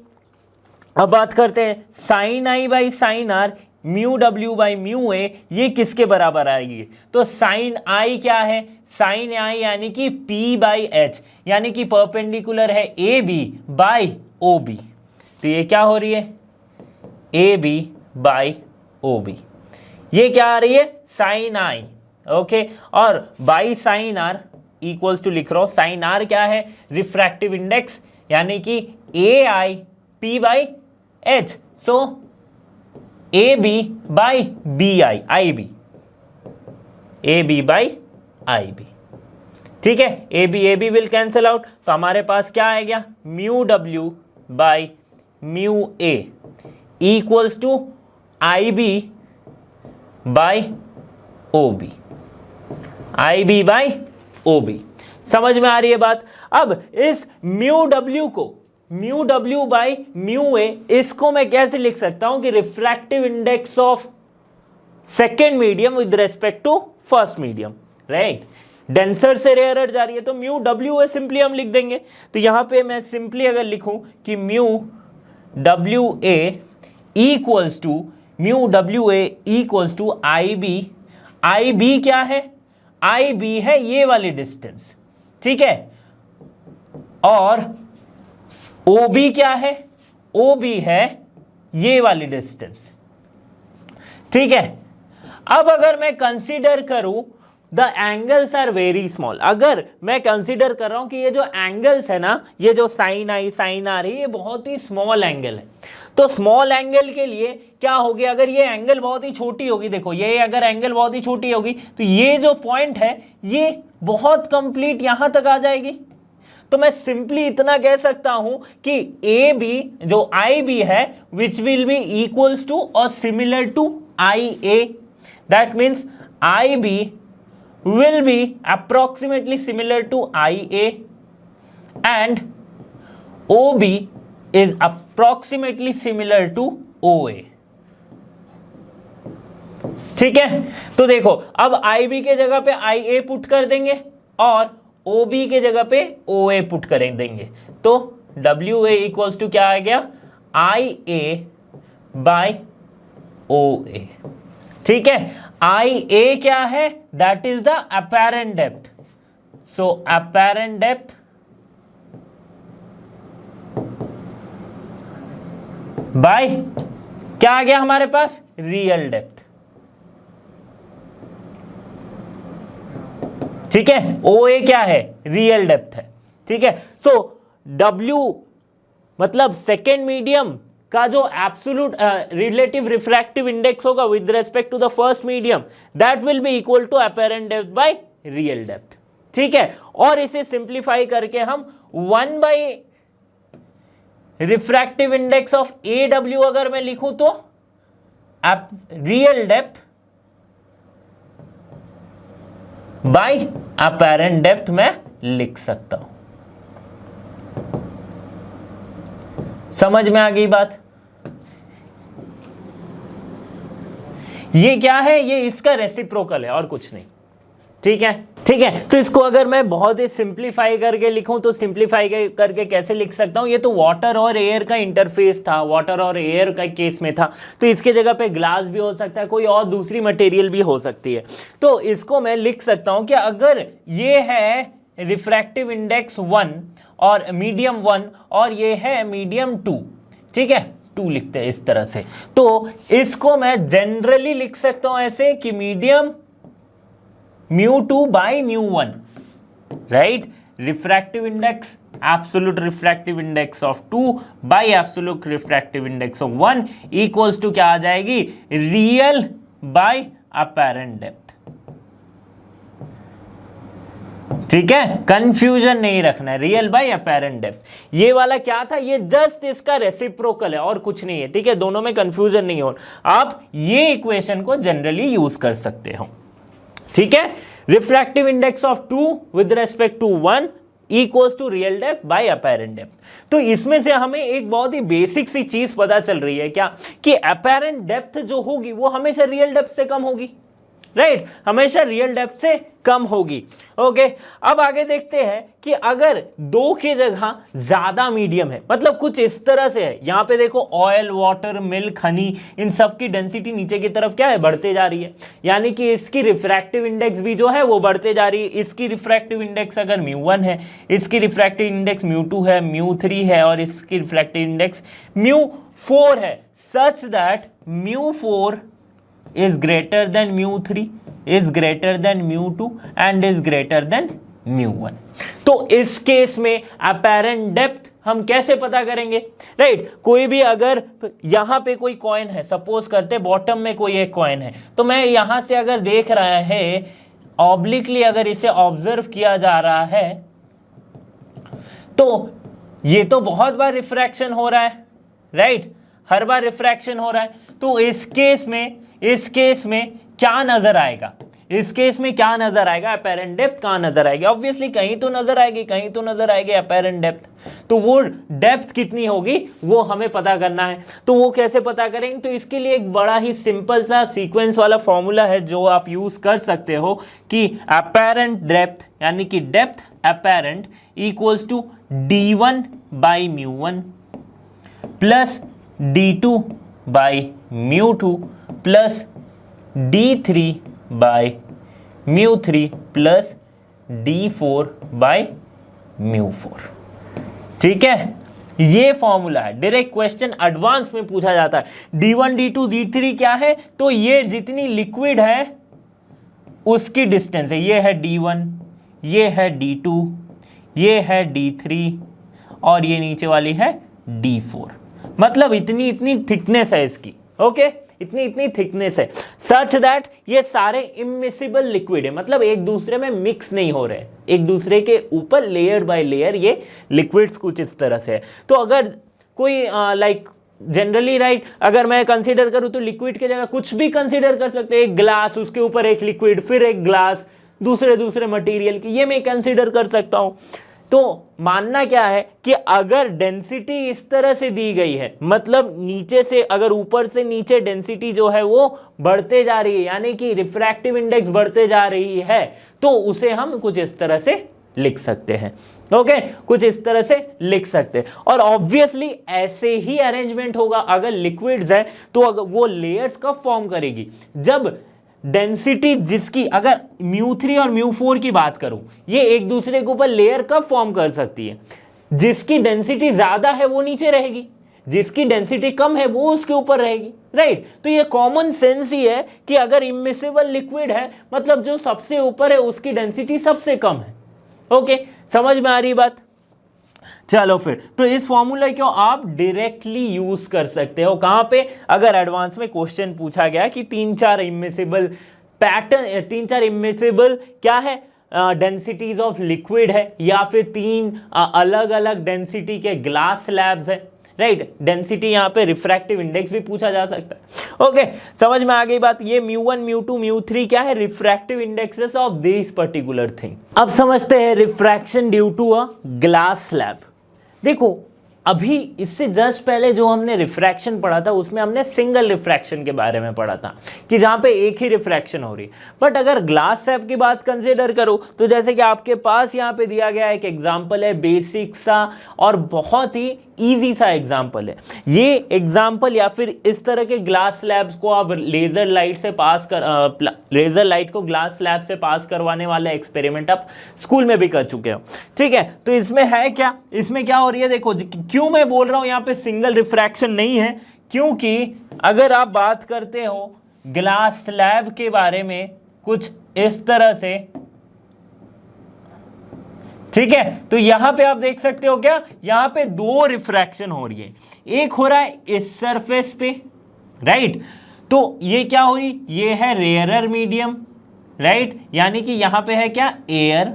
Speaker 1: अब बात करते हैं sine I by sine R, mu W by mu A, ये किसके बराबर आएगी, तो साइन I क्या है, साइन I यानी कि P बाई H, यानी कि परपेंडिकुलर है AB बाई OB, तो ये क्या हो रही है, AB बाई OB, ये क्या आ रही है, साइन I, ओके। और by sine R equals to लिख रहा हूं, साइन R क्या है, रिफ्रैक्टिव इंडेक्स यानी कि AI P by H, so A B by B I, I B, A B by I B, ठीक है। A B will cancel out, तो हमारे पास क्या आ गया, mu W by mu A equals to I B by O B, I B by O B. समझ में आ रही है बात। अब इस म्यू डब्ल्यू को, mu W by mu A, इसको मैं कैसे लिख सकता हूं कि refractive index of second medium with respect to first medium, right. Denser से रेयरर जा रही है, तो म्यू डब्ल्यू ए सिंपली हम लिख देंगे। तो यहां पे मैं सिंपली अगर लिखूं कि mu W A equals to, mu W A equals to I B क्या है, आई बी है ये वाली डिस्टेंस, ठीक है, और ओ बी क्या है, ओ बी है ये वाली डिस्टेंस, ठीक है। अब अगर मैं कंसीडर करूं the angles are very small, अगर मैं कंसीडर कर रहा हूं कि ये जो एंगल्स है ना, ये जो साइन आई साइन आ रही है, ये बहुत ही स्मॉल एंगल है, तो स्मॉल एंगल के लिए क्या होगी, अगर ये एंगल बहुत ही छोटी होगी, देखो ये अगर एंगल बहुत ही छोटी होगी तो ये जो पॉइंट है ये बहुत कंप्लीट यहां तक आ जाएगी। तो मैं सिंपली इतना कह सकता हूं कि ए बी जो आई बी है which will be equals to और similar to I A, that means I B will be approximately similar to IA and OB is approximately similar to OA, ठीक है। तो देखो अब IB के जगह पे IA पुट कर देंगे और OB के जगह पे OA पुट कर देंगे, तो WA इक्वल्स टू क्या आ गया, IA बाई OA, ठीक है। आई ए क्या है, that is the apparent depth, so apparent depth by क्या आ गया हमारे पास, रियल डेप्थ, ठीक है। ओ ए क्या है, रियल डेप्थ है, ठीक है। सो डब्ल्यू मतलब सेकेंड मीडियम का जो एब्सोल्यूट रिलेटिव रिफ्रैक्टिव इंडेक्स होगा with respect to the first medium, that will be equal to apparent depth by real depth, ठीक है। और इसे सिंप्लीफाई करके हम 1 by refractive index of A W अगर मैं लिखूं तो real depth by apparent depth मैं लिख सकता हूं। समझ में आ गई बात। ये क्या है, ये इसका रेसिप्रोकल है और कुछ नहीं, ठीक है, ठीक है। तो इसको अगर मैं बहुत ही सिंप्लीफाई करके लिखूं तो सिंप्लीफाई करके कैसे लिख सकता हूं, ये तो वाटर और एयर का इंटरफेस था, वाटर और एयर का केस में था, तो इसके जगह पे ग्लास भी हो सकता है, कोई और दूसरी मटेरियल भी हो सकती है। तो इसको मैं लिख सकता हूं कि अगर ये है रिफ्रैक्टिव इंडेक्स 1 और मीडियम 1 और ये है मीडियम 2, ठीक है, 2 लिखते हैं इस तरह से, तो इसको मैं जनरली लिख सकता हूं ऐसे कि medium μ2 by μ1, right. Refractive index, absolute refractive index of 2 by absolute refractive index of 1 equals to क्या आ जाएगी, रियल बाई अपैरेंट डेप्थ, ठीक है। कंफ्यूजन नहीं रखना है, रियल बाय अपैरेंट डेप्थ। ये वाला क्या था, ये जस्ट इसका रेसिप्रोकल है और कुछ नहीं है, ठीक है। दोनों में कंफ्यूजन नहीं हो, आप ये इक्वेशन को जनरली यूज कर सकते हो, ठीक है। Refractive index of 2 with respect to 1 equals to real depth by apparent depth. तो इसमें से हमें एक बहुत ही बेसिक सी चीज पता चल रही है क्या, कि अपैरेंट डेप्थ जो होगी वो हमेशा रियल डेप्थ से कम होगी, राइट, हमेशा रियल डेप्थ से कम होगी। ओके, अब आगे देखते हैं कि अगर 2 की जगह ज्यादा मीडियम है, मतलब कुछ इस तरह से है, यहां पे देखो ऑयल, वाटर, मिल्क, हनी, इन सब की डेंसिटी नीचे की तरफ क्या है, बढ़ते जा रही है, यानी कि इसकी रिफ्रैक्टिव इंडेक्स भी जो है वो बढ़ते जा रही है। इसकी रिफ्रैक्टिव इंडेक्स अगर μ1 है, इसकी रिफ्रैक्टिव इंडेक्स μ2 है, μ3 है और इसकी रिफ्रैक्टिव इंडेक्स μ4 है, such that μ4 is greater than μ3, is greater than μ2 and is greater than μ1। तो इस केस में अपैरेंट डेप्थ हम कैसे पता करेंगे, राइट? कोई भी अगर यहां पे कोई कॉइन है, सपोज करते बॉटम में कोई एक कॉइन है, तो मैं यहां से अगर देख रहा है ऑब्लिकली, अगर इसे ऑब्जर्व किया जा रहा है तो ये तो बहुत बार रिफ्रैक्शन हो रहा है, राइट? हर बार रिफ्रैक्शन हो रहा है। तो इस केस में क्या नजर आएगा? इस केस में क्या नजर आएगा? अपेरेंट डेप्थ कहां नजर आएगी? ऑब्वियसली कहीं तो नजर आएगी, कहीं तो नजर आएगी अपेरेंट डेप्थ। तो वो डेप्थ कितनी होगी वो हमें पता करना है। तो वो कैसे पता करेंगे? तो इसके लिए एक बड़ा ही सिंपल सा सीक्वेंस वाला फॉर्मूला है जो आप यूज कर सकते हो कि अपेरेंट डेप्थ यानी कि depth apparent equals to d1 by μ1 plus d2 by μ2 plus d3 by μ3 plus d4 by μ4। ठीक है, ये फॉर्मूला है। डायरेक्ट क्वेश्चन एडवांस में पूछा जाता है। d1 d2 d3 क्या है? तो ये जितनी लिक्विड है उसकी डिस्टेंस है। ये है d1, ये है d2, ये है d3 और ये नीचे वाली है d4। मतलब इतनी इतनी थिकनेस है इसकी, ओके? इतनी इतनी थिकनेस है सच दैट ये सारे इमिसिबल लिक्विड है, मतलब एक दूसरे में मिक्स नहीं हो रहे, एक दूसरे के ऊपर लेयर बाय लेयर ये लिक्विड्स कुछ इस तरह से है। तो अगर कोई लाइक जनरली राइट, अगर मैं कंसीडर करूं तो लिक्विड की जगह कुछ भी कंसीडर कर सकते हैं। एक ग्लास, उसके ऊपर एक लिक्विड, फिर एक ग्लास दूसरे मटेरियल की, ये मैं कंसीडर कर सकता हूं। तो मानना क्या है कि अगर डेंसिटी इस तरह से दी गई है, मतलब नीचे से, अगर ऊपर से नीचे डेंसिटी जो है वो बढ़ते जा रही है, यानी कि रिफ्रैक्टिव इंडेक्स बढ़ते जा रही है, तो उसे हम कुछ इस तरह से लिख सकते हैं। ओके, कुछ इस तरह से लिख सकते हैं। और ऑब्वियसली ऐसे ही अरेंजमेंट होगा अगर लिक्विड्स है, तो अगर वो लेयर्स कब फॉर्म करेगी? जब डेंसिटी जिसकी, अगर μ3 और μ4 की बात करूं, ये एक दूसरे के ऊपर लेयर कब फॉर्म कर सकती है? जिसकी डेंसिटी ज्यादा है वो नीचे रहेगी, जिसकी डेंसिटी कम है वो उसके ऊपर रहेगी, राइट? तो ये कॉमन सेंस ही है कि अगर इमिसिबल लिक्विड है मतलब जो सबसे ऊपर है उसकी डेंसिटी सबसे कम है। ओके, समझ में आ रही बात? चलो फिर, तो इस फॉर्मूला को आप डायरेक्टली यूज कर सकते हो कहां पे? अगर एडवांस में क्वेश्चन पूछा गया कि 3-4 इमिसिबल पैटर्न, 3-4 इमिसिबल क्या है डेंसिटीज ऑफ लिक्विड है, या फिर 3 अलग अलग डेंसिटी के ग्लास स्लैब्स है, राइट? डेंसिटी यहां पे रिफ्रैक्टिव इंडेक्स भी पूछा जा सकता है। ओके, समझ में आ गई बात? ये μ1 μ2 μ3 क्या है? Refractive indexes of this particular thing. अब समझते हैं refraction due to a glass slab. देखो, अभी इससे जस्ट पहले जो हमने रिफ्रैक्शन पढ़ा था उसमें हमने सिंगल रिफ्रैक्शन के बारे में पढ़ा था कि जहां पे एक ही रिफ्रैक्शन हो रही है। बट अगर ग्लास स्लैब की बात कंसीडर करो तो जैसे कि आपके पास यहाँ पे दिया गया एक एग्जांपल है, बेसिक सा और बहुत ही इजी सा एग्जांपल है। ये एग्जांपल या फिर इस तरह के ग्लास स्लैब्स को आप लेजर लाइट से पास कर लेजर लाइट को ग्लास स्लैब से पास करवाने वाला एक्सपेरिमेंट आप स्कूल में भी कर चुके हो, ठीक है? तो इसमें है क्या, इसमें क्या हो रही है? देखो, क्यों मैं बोल रहा हूं यहाँ पे सिंगल रिफ्रैक्शन नहीं है, क्योंकि अगर आप बात करते हो ग्लास स्लैब के बारे में कुछ इस तरह से, ठीक है, तो यहां पे आप देख सकते हो क्या, यहां पे 2 रिफ्रैक्शन हो रही है। एक हो रहा है इस सरफेस पे, राइट? तो ये क्या हो रही, ये है रेयरर मीडियम, राइट? यानी कि यहां पे है क्या, एयर,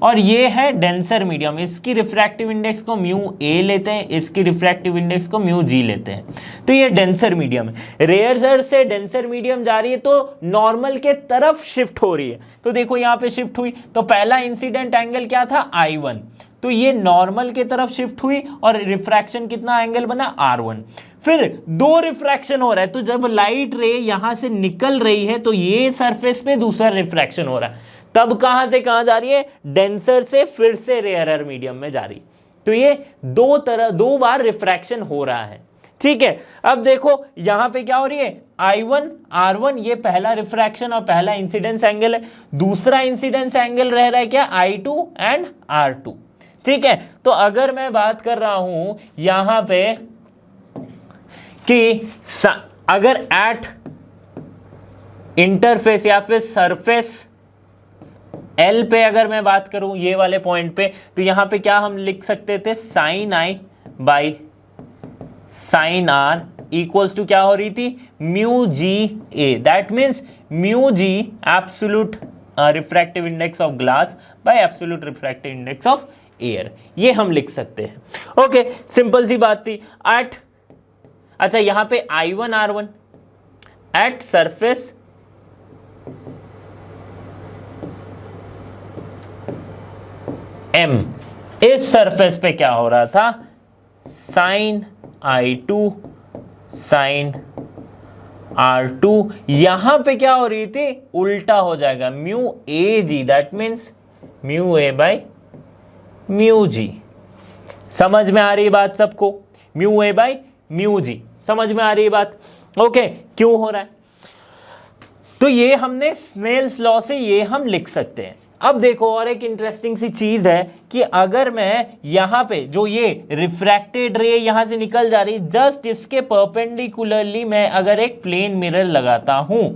Speaker 1: और ये है डेंसर मीडियम। इसकी रिफ्रैक्टिव इंडेक्स को μA लेते हैं, इसकी रिफ्रैक्टिव इंडेक्स को μG लेते हैं। तो ये डेंसर मीडियम है। रेयर से डेंसर मीडियम जा रही है तो नॉर्मल के तरफ शिफ्ट हो रही है। तो देखो यहाँ पे शिफ्ट हुई, तो पहला इंसिडेंट एंगल क्या था, I1, तो ये नॉर्मल के तरफ शिफ्ट हुई और रिफ्रैक्शन कितना एंगल बना, R1। फिर 2 रिफ्रैक्शन हो रहा है, तो जब लाइट रे यहां से निकल रही है तो ये सरफेस पे दूसरा रिफ्रैक्शन हो रहा है, तब कहां से कहां जा रही है, डेंसर से फिर से रेयरर मीडियम में जा रही। तो ये 2 बार रिफ्रैक्शन हो रहा है, ठीक है? अब देखो यहां पे क्या हो रही है, I1 R1, ये पहला रिफ्रैक्शन और पहला इंसिडेंस एंगल है। दूसरा इंसिडेंस एंगल रह रहा है क्या, I2 एंड R2, ठीक है? तो अगर मैं बात कर रहा हूं यहां पे कि अगर एट इंटरफेस या फिर सरफेस एल पे अगर मैं बात करूं ये वाले पॉइंट पे, तो यहां पे क्या हम लिख सकते थे, sine I by sine R equals to क्या हो रही थी, mu G A. That means mu G absolute refractive index of glass by absolute refractive index of air, ये हम लिख सकते हैं। ओके, सिंपल सी बात थी। एट, अच्छा यहां पे I1 R1 at surface M, इस सरफेस पे क्या हो रहा था, साइन I2 साइन R2, यहां पे क्या हो रही थी, उल्टा हो जाएगा, mu A G, that means mu A by mu G. समझ में आ रही बात सबको, mu A by mu G, समझ में आ रही बात। ओके, क्यों हो रहा है, तो ये हमने स्नेल्स लॉ से ये हम लिख सकते हैं। अब देखो और एक इंटरेस्टिंग सी चीज है कि अगर मैं यहां पे जो ये रिफ्रैक्टेड रे यहां से निकल जा रही, जस्ट इसके परपेंडिकुलरली मैं अगर एक प्लेन मिरर लगाता हूं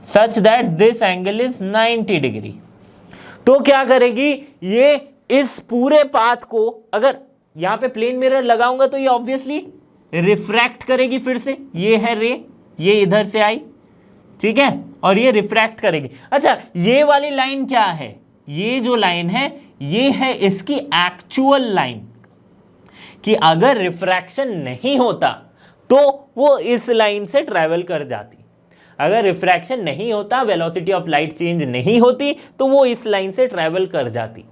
Speaker 1: such that this angle is 90 degree, तो क्या करेगी ये, इस पूरे पाथ को अगर यहां पे प्लेन मिरर लगाऊंगा तो ये ऑब्वियसली रिफ्रैक्ट करेगी फिर से, ये है रे, ये इधर से आई, ठीक है, और ये रिफ्रैक्ट करेगी। अच्छा ये वाली लाइन क्या है, ये जो लाइन है ये है इसकी एक्चुअल लाइन, कि अगर रिफ्रैक्शन नहीं होता तो वो इस लाइन से ट्रैवल कर जाती, अगर रिफ्रैक्शन नहीं होता, वेलोसिटी ऑफ लाइट चेंज नहीं होती, तो वो इस लाइन से ट्रैवल कर जाती,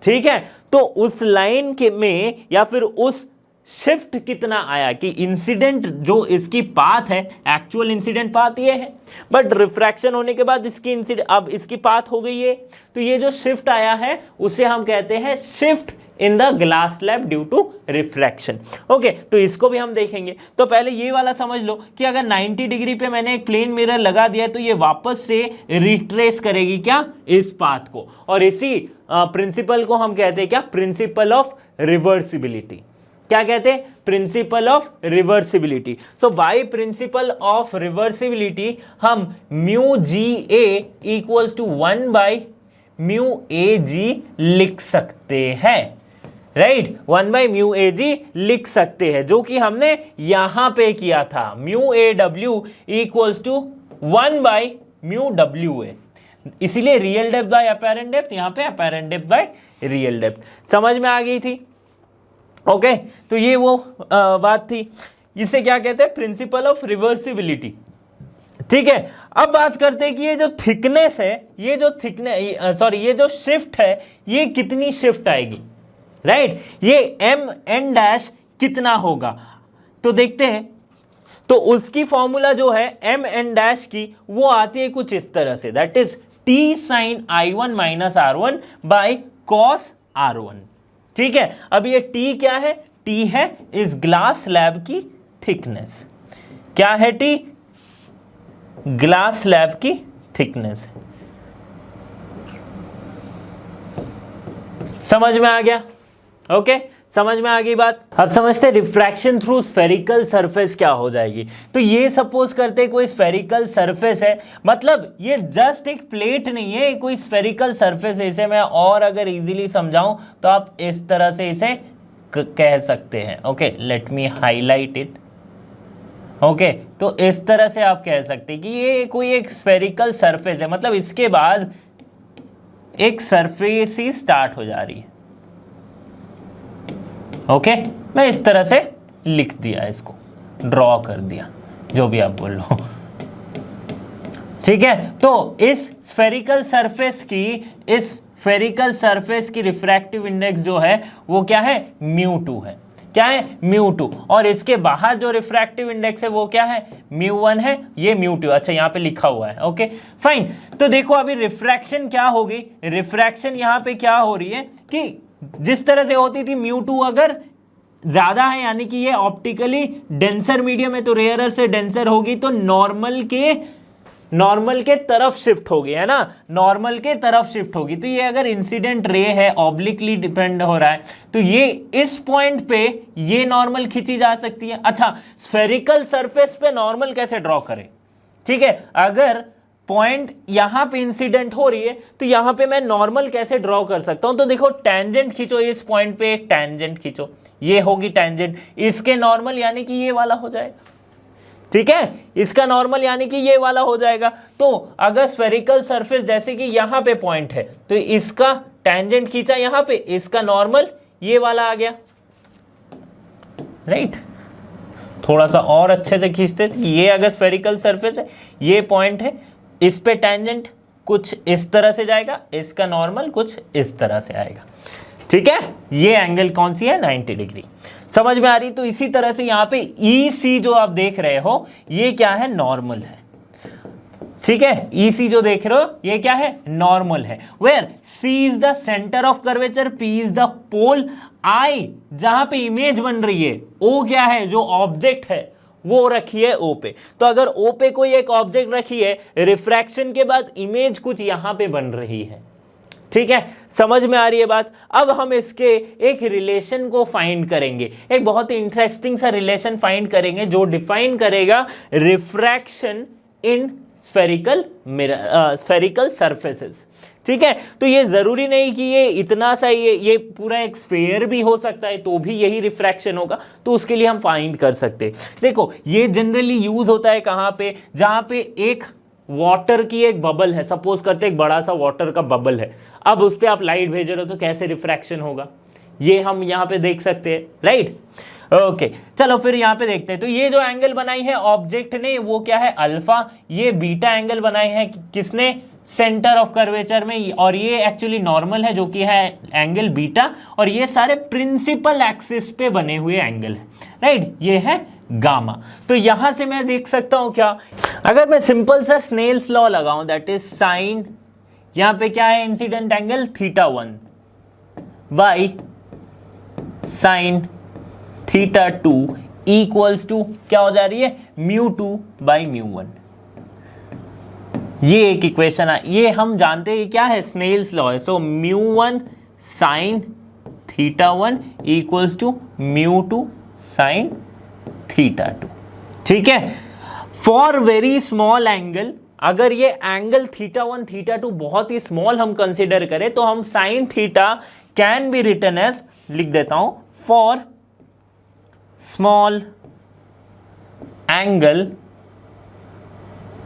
Speaker 1: ठीक है। तो उस लाइन के में या फिर उस शिफ्ट कितना आया कि इंसिडेंट जो इसकी पाथ है, एक्चुअल इंसिडेंट पाथ ये है, बट रिफ्रैक्शन होने के बाद इसकी इंसिडेंट अब इसकी पाथ हो गई है, तो ये जो शिफ्ट आया है उसे हम कहते हैं shift in the glass slab due to refraction. Okay, तो इसको भी हम देखेंगे। तो पहले ये वाला समझ लो कि अगर 90 डिग्री पे मैंने एक प्लेन मिरर लगा दिया तो ये वापस से रिट्रेस करेगी क्या, इस पाथ को, और इसी प्रिंसिपल को हम कहते हैं क्या, प्रिंसिपल ऑफ रिवर्सिबिलिटी। क्या कहते हैं, principle of reversibility. So by principle of reversibility हम mu G A equals to 1 by mu A G लिख सकते हैं, right, 1 by mu A G लिख सकते हैं, जो कि हमने यहां पे किया था, mu A W equals to 1 by mu W A, इसीलिए real depth by apparent depth, यहां पे apparent depth by real depth. समझ में आ गई थी। ओके, तो ये वो बात थी, इसे क्या कहते हैं, प्रिंसिपल ऑफ रिवर्सिबिलिटी, ठीक है। अब बात करते हैं कि ये जो थिकनेस है, ये जो थिकनेस ये जो शिफ्ट है, ये कितनी शिफ्ट आएगी, राइट, ये एम एन डैश कितना होगा, तो देखते हैं। तो उसकी फॉर्मूला जो है एम एन डैश की, वो आती है कुछ इस तरह से, that is T sine I1 minus R1 by cos R1, ठीक है। अब ये टी क्या है, टी है इस ग्लास स्लैब की थिकनेस, क्या है टी, ग्लास स्लैब की थिकनेस। समझ में आ गया, ओके, समझ में आ गई बात। अब समझते हैं रिफ्रैक्शन थ्रू स्फेरिकल सरफेस क्या हो जाएगी। तो ये सपोज करते हैं कोई स्फेरिकल सरफेस है, मतलब ये जस्ट एक प्लेट नहीं है, कोई स्फेरिकल सरफेस है। इसे मैं और अगर इजीली समझाऊं तो आप इस तरह से इसे कह सकते हैं, okay, let me highlight it, okay, तो इस तरह से आप कह सकते हैं कि ये कोई एक स्फेरिकल सरफेस है, मतलब इसके बाद एक सरफेस ही स्टार्ट हो जा रही है, ओके, मैं इस तरह से लिख दिया, इसको ड्रॉ कर दिया, जो भी आप बोल लो, ठीक है। तो इस स्फेरिकल सरफेस की रिफ्रैक्टिव इंडेक्स जो है वो क्या है, μ2 है, क्या है, μ2, और इसके बाहर जो रिफ्रैक्टिव इंडेक्स है वो क्या है, μ1 है, ये μ2, अच्छा यहाँ पे लिखा हुआ है, ओके फाइन। तो देखो अभी रिफ्रैक्शन क्या होगी, रिफ्रैक्शन यहाँ पे क्या हो रही है कि जिस तरह से होती थी μ2 अगर ज्यादा है, यानी कि ये ऑप्टिकली डेंसर मीडियम है, तो रेयरर से डेंसर होगी, तो नॉर्मल के तरफ शिफ्ट होगी, है ना, नॉर्मल के तरफ शिफ्ट होगी। तो ये अगर इंसिडेंट रे है, ऑब्लिकली डिपेंड हो रहा है, तो ये इस पॉइंट पे ये नॉर्मल खींची जा सकती है। अच्छा, स्फेरिकल सरफेस पे नॉर्मल कैसे ड्रॉ करें, ठीक है, अगर पॉइंट यहां पे इंसिडेंट हो रही है, तो यहां पे मैं नॉर्मल कैसे ड्रॉ कर सकता हूं? तो देखो टेंजेंट खींचो, इस पॉइंट पे एक टेंजेंट खींचो, ये होगी टेंजेंट, इसके नॉर्मल यानी कि ये वाला हो जाएगा, ठीक है, इसका नॉर्मल यानी कि ये वाला हो जाएगा। तो अगर स्फेरिकल सरफेस जैसे कि यहां पे पॉइंट है तो इसका टेंजेंट खींचा यहां पे, इसका नॉर्मल ये वाला आ गया, राइट। थोड़ा सा और अच्छे से खींचते, ये अगर स्फेरिकल सरफेस है, ये पॉइंट है, इस पे टेंजेंट कुछ इस तरह से जाएगा, इसका नॉर्मल कुछ इस तरह से आएगा, ठीक है। ये एंगल कौन सी है? 90 डिग्री। समझ में आ रही? तो इसी तरह से यहां पे EC जो आप देख रहे हो ये क्या है? नॉर्मल है, ठीक है। EC जो देख रहे हो ये क्या है? नॉर्मल है। Where C is the centre of curvature, P is the pole, I जहां पे इमेज बन रही है, O क्या है? जो ऑब्जेक्ट है वो रखी है O पे। तो अगर O पे कोई एक ऑब्जेक्ट रखी है, रिफ्रैक्शन के बाद इमेज कुछ यहां पे बन रही है, ठीक है। समझ में आ रही है बात? अब हम इसके एक रिलेशन को फाइंड करेंगे, एक बहुत ही इंटरेस्टिंग सा रिलेशन फाइंड करेंगे जो डिफाइन करेगा रिफ्रैक्शन इन स्फेरिकल सरफेसेस, ठीक है। तो ये जरूरी नहीं कि ये इतना सा ये पूरा एक स्फेयर भी हो सकता है तो भी यही रिफ्रैक्शन होगा, तो उसके लिए हम फाइंड कर सकते हैं। देखो ये जनरली यूज होता है कहाँ पे? जहाँ पे एक वाटर की एक बबल है, सपोज करते एक बड़ा सा वाटर का बबल है, अब उस पर आप लाइट भेज रहे हो तो कैसे रिफ्रैक्शन होगा, ये हम यहाँ पे देख सकते हैं, राइट। ओके चलो फिर यहाँ पे देखते हैं। तो ये जो एंगल बनाई है ऑब्जेक्ट ने वो क्या है? अल्फा। ये बीटा एंगल बनाई है किसने? सेंटर ऑफ कर्वेचर में, और ये एक्चुअली नॉर्मल है जो कि है एंगल बीटा, और ये सारे प्रिंसिपल एक्सिस पे बने हुए एंगल है, राइट। ये है गामा। तो यहां से मैं देख सकता हूं क्या, अगर मैं सिंपल सा स्नेल्स लॉ लगाऊं, दैट इज साइन, यहां पे क्या है? Incident angle θ1 by sine θ2 equals to क्या हो जा रही है? μ2 बाई μ1। ये एक इक्वेशन है, ये हम जानते हैं क्या है? स्नेल्स लॉ है। सो μ1 साइन θ1 इक्वल्स टू μ2 साइन θ2, ठीक है। फॉर वेरी स्मॉल एंगल, अगर ये एंगल θ1 θ2 बहुत ही स्मॉल हम कंसिडर करें तो हम sine theta can be written as, लिख देता हूं, for small angle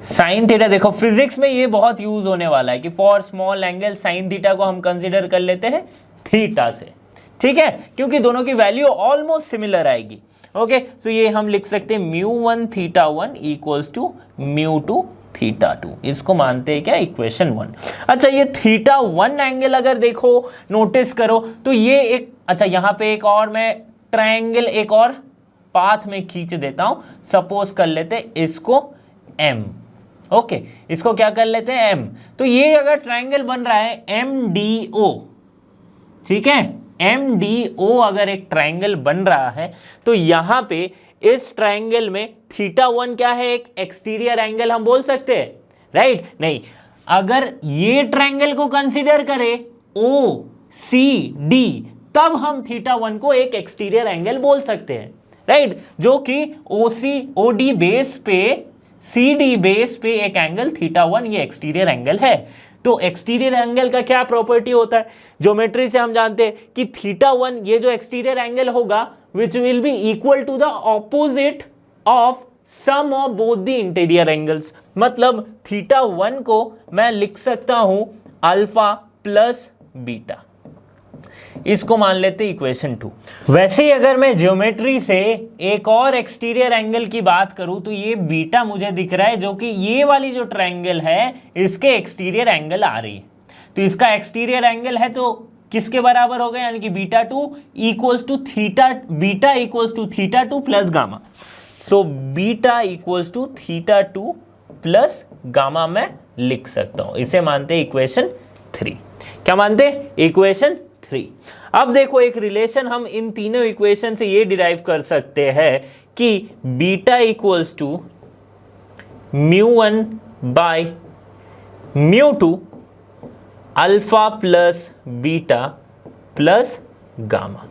Speaker 1: sine theta. देखो फिजिक्स में ये बहुत यूज होने वाला है कि for small angle sine theta को हम कंसिडर कर लेते हैं थीटा से, ठीक है, क्योंकि दोनों की वैल्यू ऑलमोस्ट सिमिलर आएगी। ओके सो ये हम लिख सकते हैं μ1 θ1 इक्वल्स टू μ2 θ2, इसको मानते हैं क्या? इक्वेशन 1। अच्छा ये θ1 एंगल अगर देखो नोटिस करो तो ये एक, अच्छा यहां पे एक और मैं ट्रायंगल एक और पाथ में खींच देता हूं, सपोज कर लेते हैं इसको M, ओके इसको क्या कर लेते हैं? M। तो ये अगर ट्रायंगल बन रहा है MDO, ठीक है, MDO अगर एक ट्रायंगल बन रहा है तो यहां पे इस ट्रायंगल में θ1 क्या है? एक एक्सटीरियर एंगल हम बोल सकते हैं, राइट? नहीं, अगर ये ट्रायंगल को कंसीडर करें OCD तब हम θ1 को एक एक्सटीरियर एंगल बोल सकते हैं, राइट, जो कि OD बेस पे CD बेस पे एक एंगल θ1 ये एक्सटीरियर एंगल है। तो एक्सटीरियर एंगल का क्या प्रॉपर्टी होता है? ज्योमेट्री से हम जानते हैं कि θ1 ये जो एक्सटीरियर एंगल होगा which will be equal to the opposite of sum of both the interior angles. मतलब θ1 को मैं लिख सकता हूं अल्फा प्लस बीटा, इसको मान लेते इक्वेशन 2। वैसे ही अगर मैं ज्योमेट्री से एक और एक्सटीरियर एंगल की बात करूं तो ये बीटा मुझे दिख रहा है जो कि ये वाली जो ट्रायंगल है इसके एक्सटीरियर एंगल आ रही है, तो इसका एक्सटीरियर एंगल है तो किसके बराबर होगा? यानी कि β2 equals to theta, beta equals to θ2 plus gamma. So beta equals to θ2 plus gamma मैं लिख सकता हूं, इसे मानते हैं इक्वेशन 3। क्या मानते हैं? इक्वेशन 3। अब देखो एक रिलेशन हम इन तीनों इक्वेशन से ये डिराइव कर सकते हैं कि beta equals to μ1 by μ2 alpha plus beta plus gamma,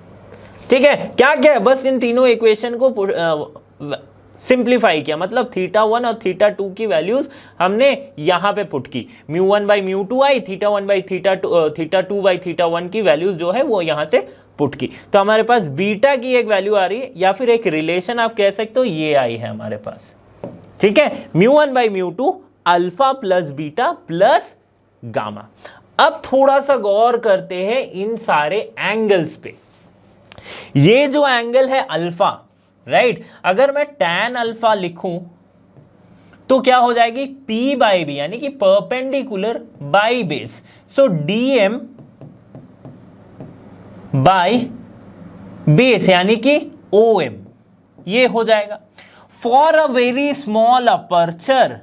Speaker 1: ठीक है। क्या क्या है? बस इन तीनों इक्वेशन को सिंप्लीफाई किया, मतलब θ1 और θ2 की वैल्यूज हमने यहां पे पुट की, μ1 बाई μ2 आई, θ1 बाई θ2 बाई θ1 की वैल्यूज जो है वो यहां से पुट की, तो हमारे पास बीटा की एक वैल्यू आ रही है, या फिर एक रिलेशन आप कह सकते हो ये आई है हमारे पास, ठीक है, μ1 by μ2 alpha plus beta plus gamma. अब थोड़ा सा गौर करते हैं इन सारे एंगल्स पे। ये जो एंगल है अल्फा, राइट, अगर मैं tan अल्फा लिखूं तो क्या हो जाएगी, P बाई बी, यानी कि perpendicular by base, so DM by base यानी कि OM, ये हो जाएगा। For a very small aperture,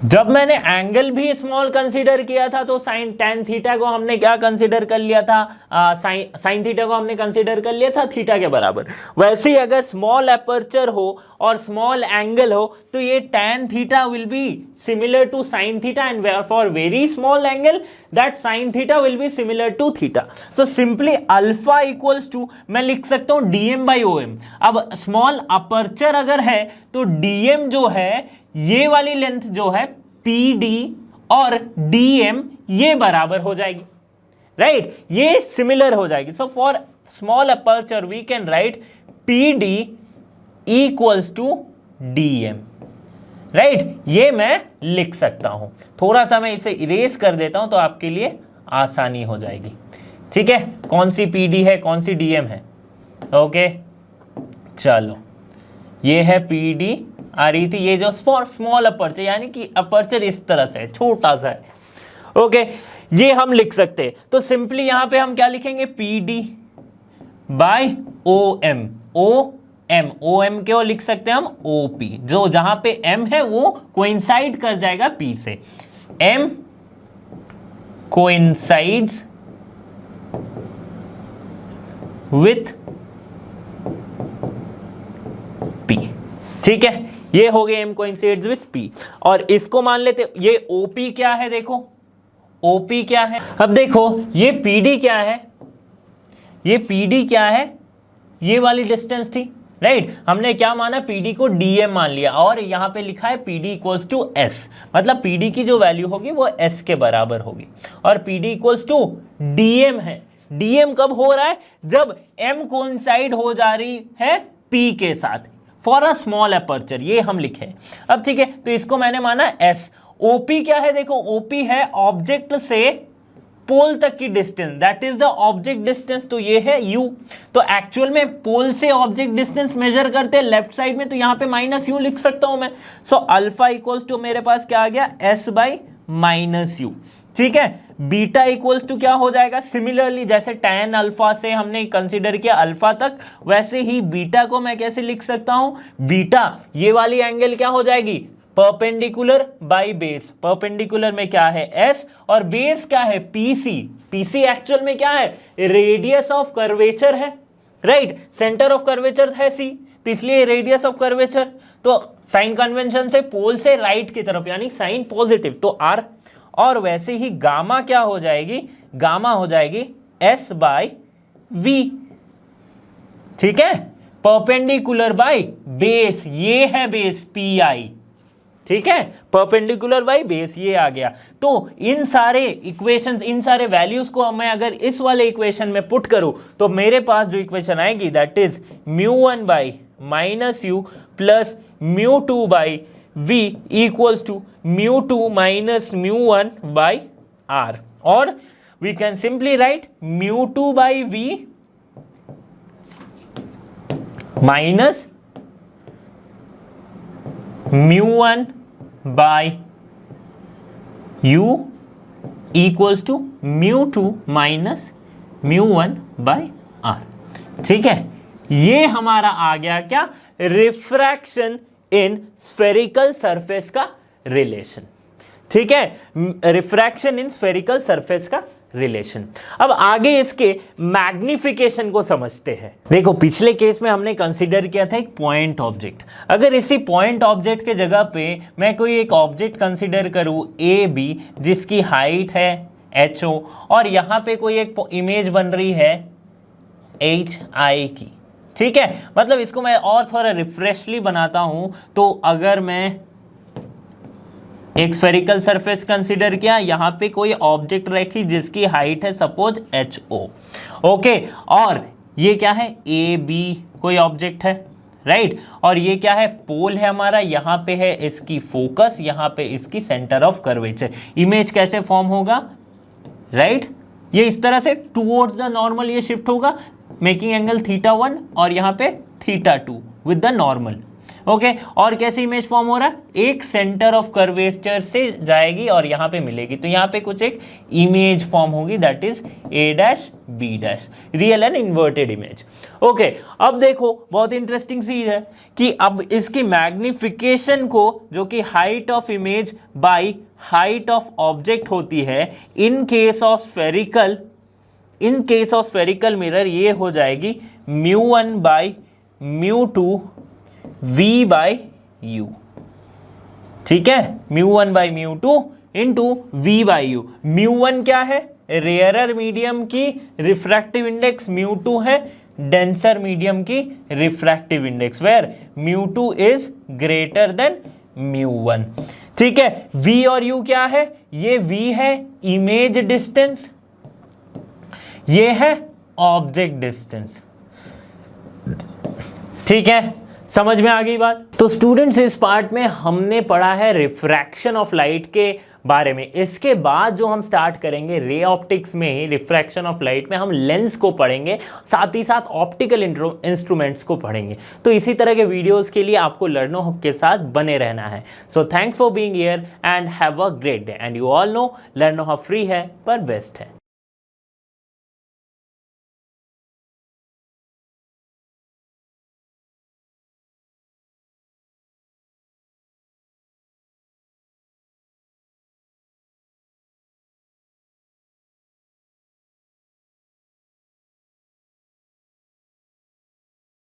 Speaker 1: जब मैंने एंगल भी स्मॉल कंसीडर किया था तो साइन tan थीटा को हमने क्या कंसीडर कर लिया था, साइन थीटा को हमने कंसीडर कर लिया था थीटा के बराबर। वैसे ही अगर स्मॉल अपर्चर हो और स्मॉल एंगल हो तो ये tan theta will be similar to sine theta, and for very small angle that sine theta will be similar to theta. So simply alpha equals to मैं लिख सकता हूं DM बाई OM। अब small aperture अगर है तो DM जो है, ये वाली लेंथ जो है PD और DM ये बराबर हो जाएगी, राइट, ये सिमिलर हो जाएगी। So for small aperture we can write PD equals to DM, right, ये मैं लिख सकता हूं। थोड़ा सा मैं इसे इरेज कर देता हूं तो आपके लिए आसानी हो जाएगी, ठीक है, कौन सी PD है कौन सी DM है, ओके, चलो ये है PD आ रही थी, ये जो स्मॉल अपर्चर यानी कि अपर्चर इस तरह से छोटा सा है, ओके, ये हम लिख सकते हैं। तो सिंपली यहां पे हम क्या लिखेंगे, PD बाई OM, OM क्यों लिख सकते हैं हम OP, जो जहां पे M है वो कोइंसाइड कर जाएगा P से, M कोइंसाइड्स विथ P, ठीक है, ये हो गए M कोइंसाइड्स विथ P। और इसको मान लेते, ये OP क्या है, देखो OP क्या है, अब देखो ये PD क्या है, ये PD क्या है, ये वाली डिस्टेंस थी, राइट, हमने क्या माना, PD को DM मान लिया, और यहां पे लिखा है PD इक्वल्स टू S, मतलब PD की जो वैल्यू होगी वो S के बराबर होगी, और PD इक्वल्स टू DM है। DM कब हो रहा है, जब M कोइंसाइड हो जा रही है P के साथ, फॉर अ स्मॉल अपर्चर, ये हम लिखे। अब ठीक है, तो इसको मैंने माना S। OP क्या है, देखो OP है ऑब्जेक्ट से पोल तक की distance, that is the object distance, तो ये है U। तो एक्चुअल में पोल से ऑब्जेक्ट डिस्टेंस मेजर करते हैं लेफ्ट साइड में, तो यहां पे -U लिख सकता हूं मैं। सो अल्फा इक्वल्स टू मेरे पास क्या आ गया, S बाई -U, ठीक है। बीटा इक्वल्स टू क्या हो जाएगा, सिमिलरली जैसे tan अल्फा से हमने कंसीडर किया अल्फा तक, वैसे ही बीटा को मैं कैसे लिख सकता हूं, बीटा ये वाली एंगल क्या हो जाएगी, परपेंडिकुलर बाई बेस, परपेंडिकुलर में क्या है S और बेस क्या है PC, PC एक्चुअल में क्या है, रेडियस ऑफ कर्वेचर है, राइट, सेंटर ऑफ कर्वेचर है C, तो इसलिए रेडियस ऑफ कर्वेचर, तो साइन कन्वेंशन से पोल से राइट की तरफ यानी साइन पॉजिटिव, तो R, और वैसे ही गामा क्या हो जाएगी, गामा हो जाएगी S बाई V, ठीक है, परपेंडिकुलर बाई बेस, ये है बेस PI, ठीक है, परपेंडिकुलर बाई बेस ये आ गया। तो इन सारे इक्वेशंस, इन सारे वैल्यूज को मैं अगर इस वाले इक्वेशन में पुट करूं तो मेरे पास जो इक्वेशन आएगी that is μ1 by -U plus μ2 by V equals to μ2 minus μ1 by R, और we can simply write μ2 by V minus μ1 by U equals to μ2 minus μ1 by R, ठीक है। ये हमारा आ गया क्या, रिफ्रैक्शन इन स्फेरिकल सरफेस का रिलेशन, ठीक है, रिफ्रैक्शन इन स्फेरिकल सरफेस का रिलेशन। अब आगे इसके मैग्निफिकेशन को समझते हैं। देखो पिछले केस में हमने कंसीडर किया था एक पॉइंट ऑब्जेक्ट, अगर इसी पॉइंट ऑब्जेक्ट के जगह पे मैं कोई एक ऑब्जेक्ट कंसीडर करूं AB जिसकी हाइट है HO, और यहाँ पे कोई एक इमेज बन रही है HI की। ठीक है, मतलब इसको मैं और थोड़ा रिफ्रेशली बनाता हूं, तो अगर मैं एक स्फेरिकल सरफेस कंसीडर किया, यहां पे कोई ऑब्जेक्ट रखी जिसकी हाइट है सपोज HO, ओके, और ये क्या है AB कोई ऑब्जेक्ट है, राइट, और ये क्या है पोल है हमारा, यहां पे है इसकी फोकस, यहां पे इसकी सेंटर ऑफ कर्वेचर। इमेज कैसे फॉर्म होगा, राइट, ये इस तरह से टुवर्ड्स द नॉर्मल ये शिफ्ट होगा, मेकिंग एंगल θ1 और यहाँ पे θ2 विद द नॉर्मल, ओके, और कैसे इमेज फॉर्म हो रहा है, एक सेंटर ऑफ कर्वेचर से जाएगी और यहाँ पे मिलेगी, तो यहाँ पे कुछ एक इमेज फॉर्म होगी, that is A', B', real and inverted image. Okay, अब देखो बहुत इंटरेस्टिंग चीज है कि अब इसकी मैग्निफिकेशन को, जो कि height of image by height of object होती है, in case of spherical mirror ये हो जाएगी μ1 बाई μ2 V बाई U। ठीक है, μ1 by μ2 into V by U। μ1 क्या है, रेयरर मीडियम की रिफ्रैक्टिव इंडेक्स, μ2 है डेंसर मीडियम की refractive index, where μ2 is greater than μ1। ठीक है, V और U क्या है, ये V है इमेज डिस्टेंस, ये है ऑब्जेक्ट डिस्टेंस। ठीक है, समझ में आ गई बात। तो स्टूडेंट्स इस पार्ट में हमने पढ़ा है रिफ्रैक्शन ऑफ लाइट के बारे में। इसके बाद जो हम स्टार्ट करेंगे रे ऑप्टिक्स में, रिफ्रैक्शन ऑफ लाइट में हम लेंस को पढ़ेंगे, साथ ही साथ ऑप्टिकल इंस्ट्रूमेंट्स को पढ़ेंगे। तो इसी तरह के वीडियोस के लिए आपको लर्नो हब के साथ बने रहना है। So thanks for being here and have a great day. And you all know लर्नो hub free है पर बेस्ट है।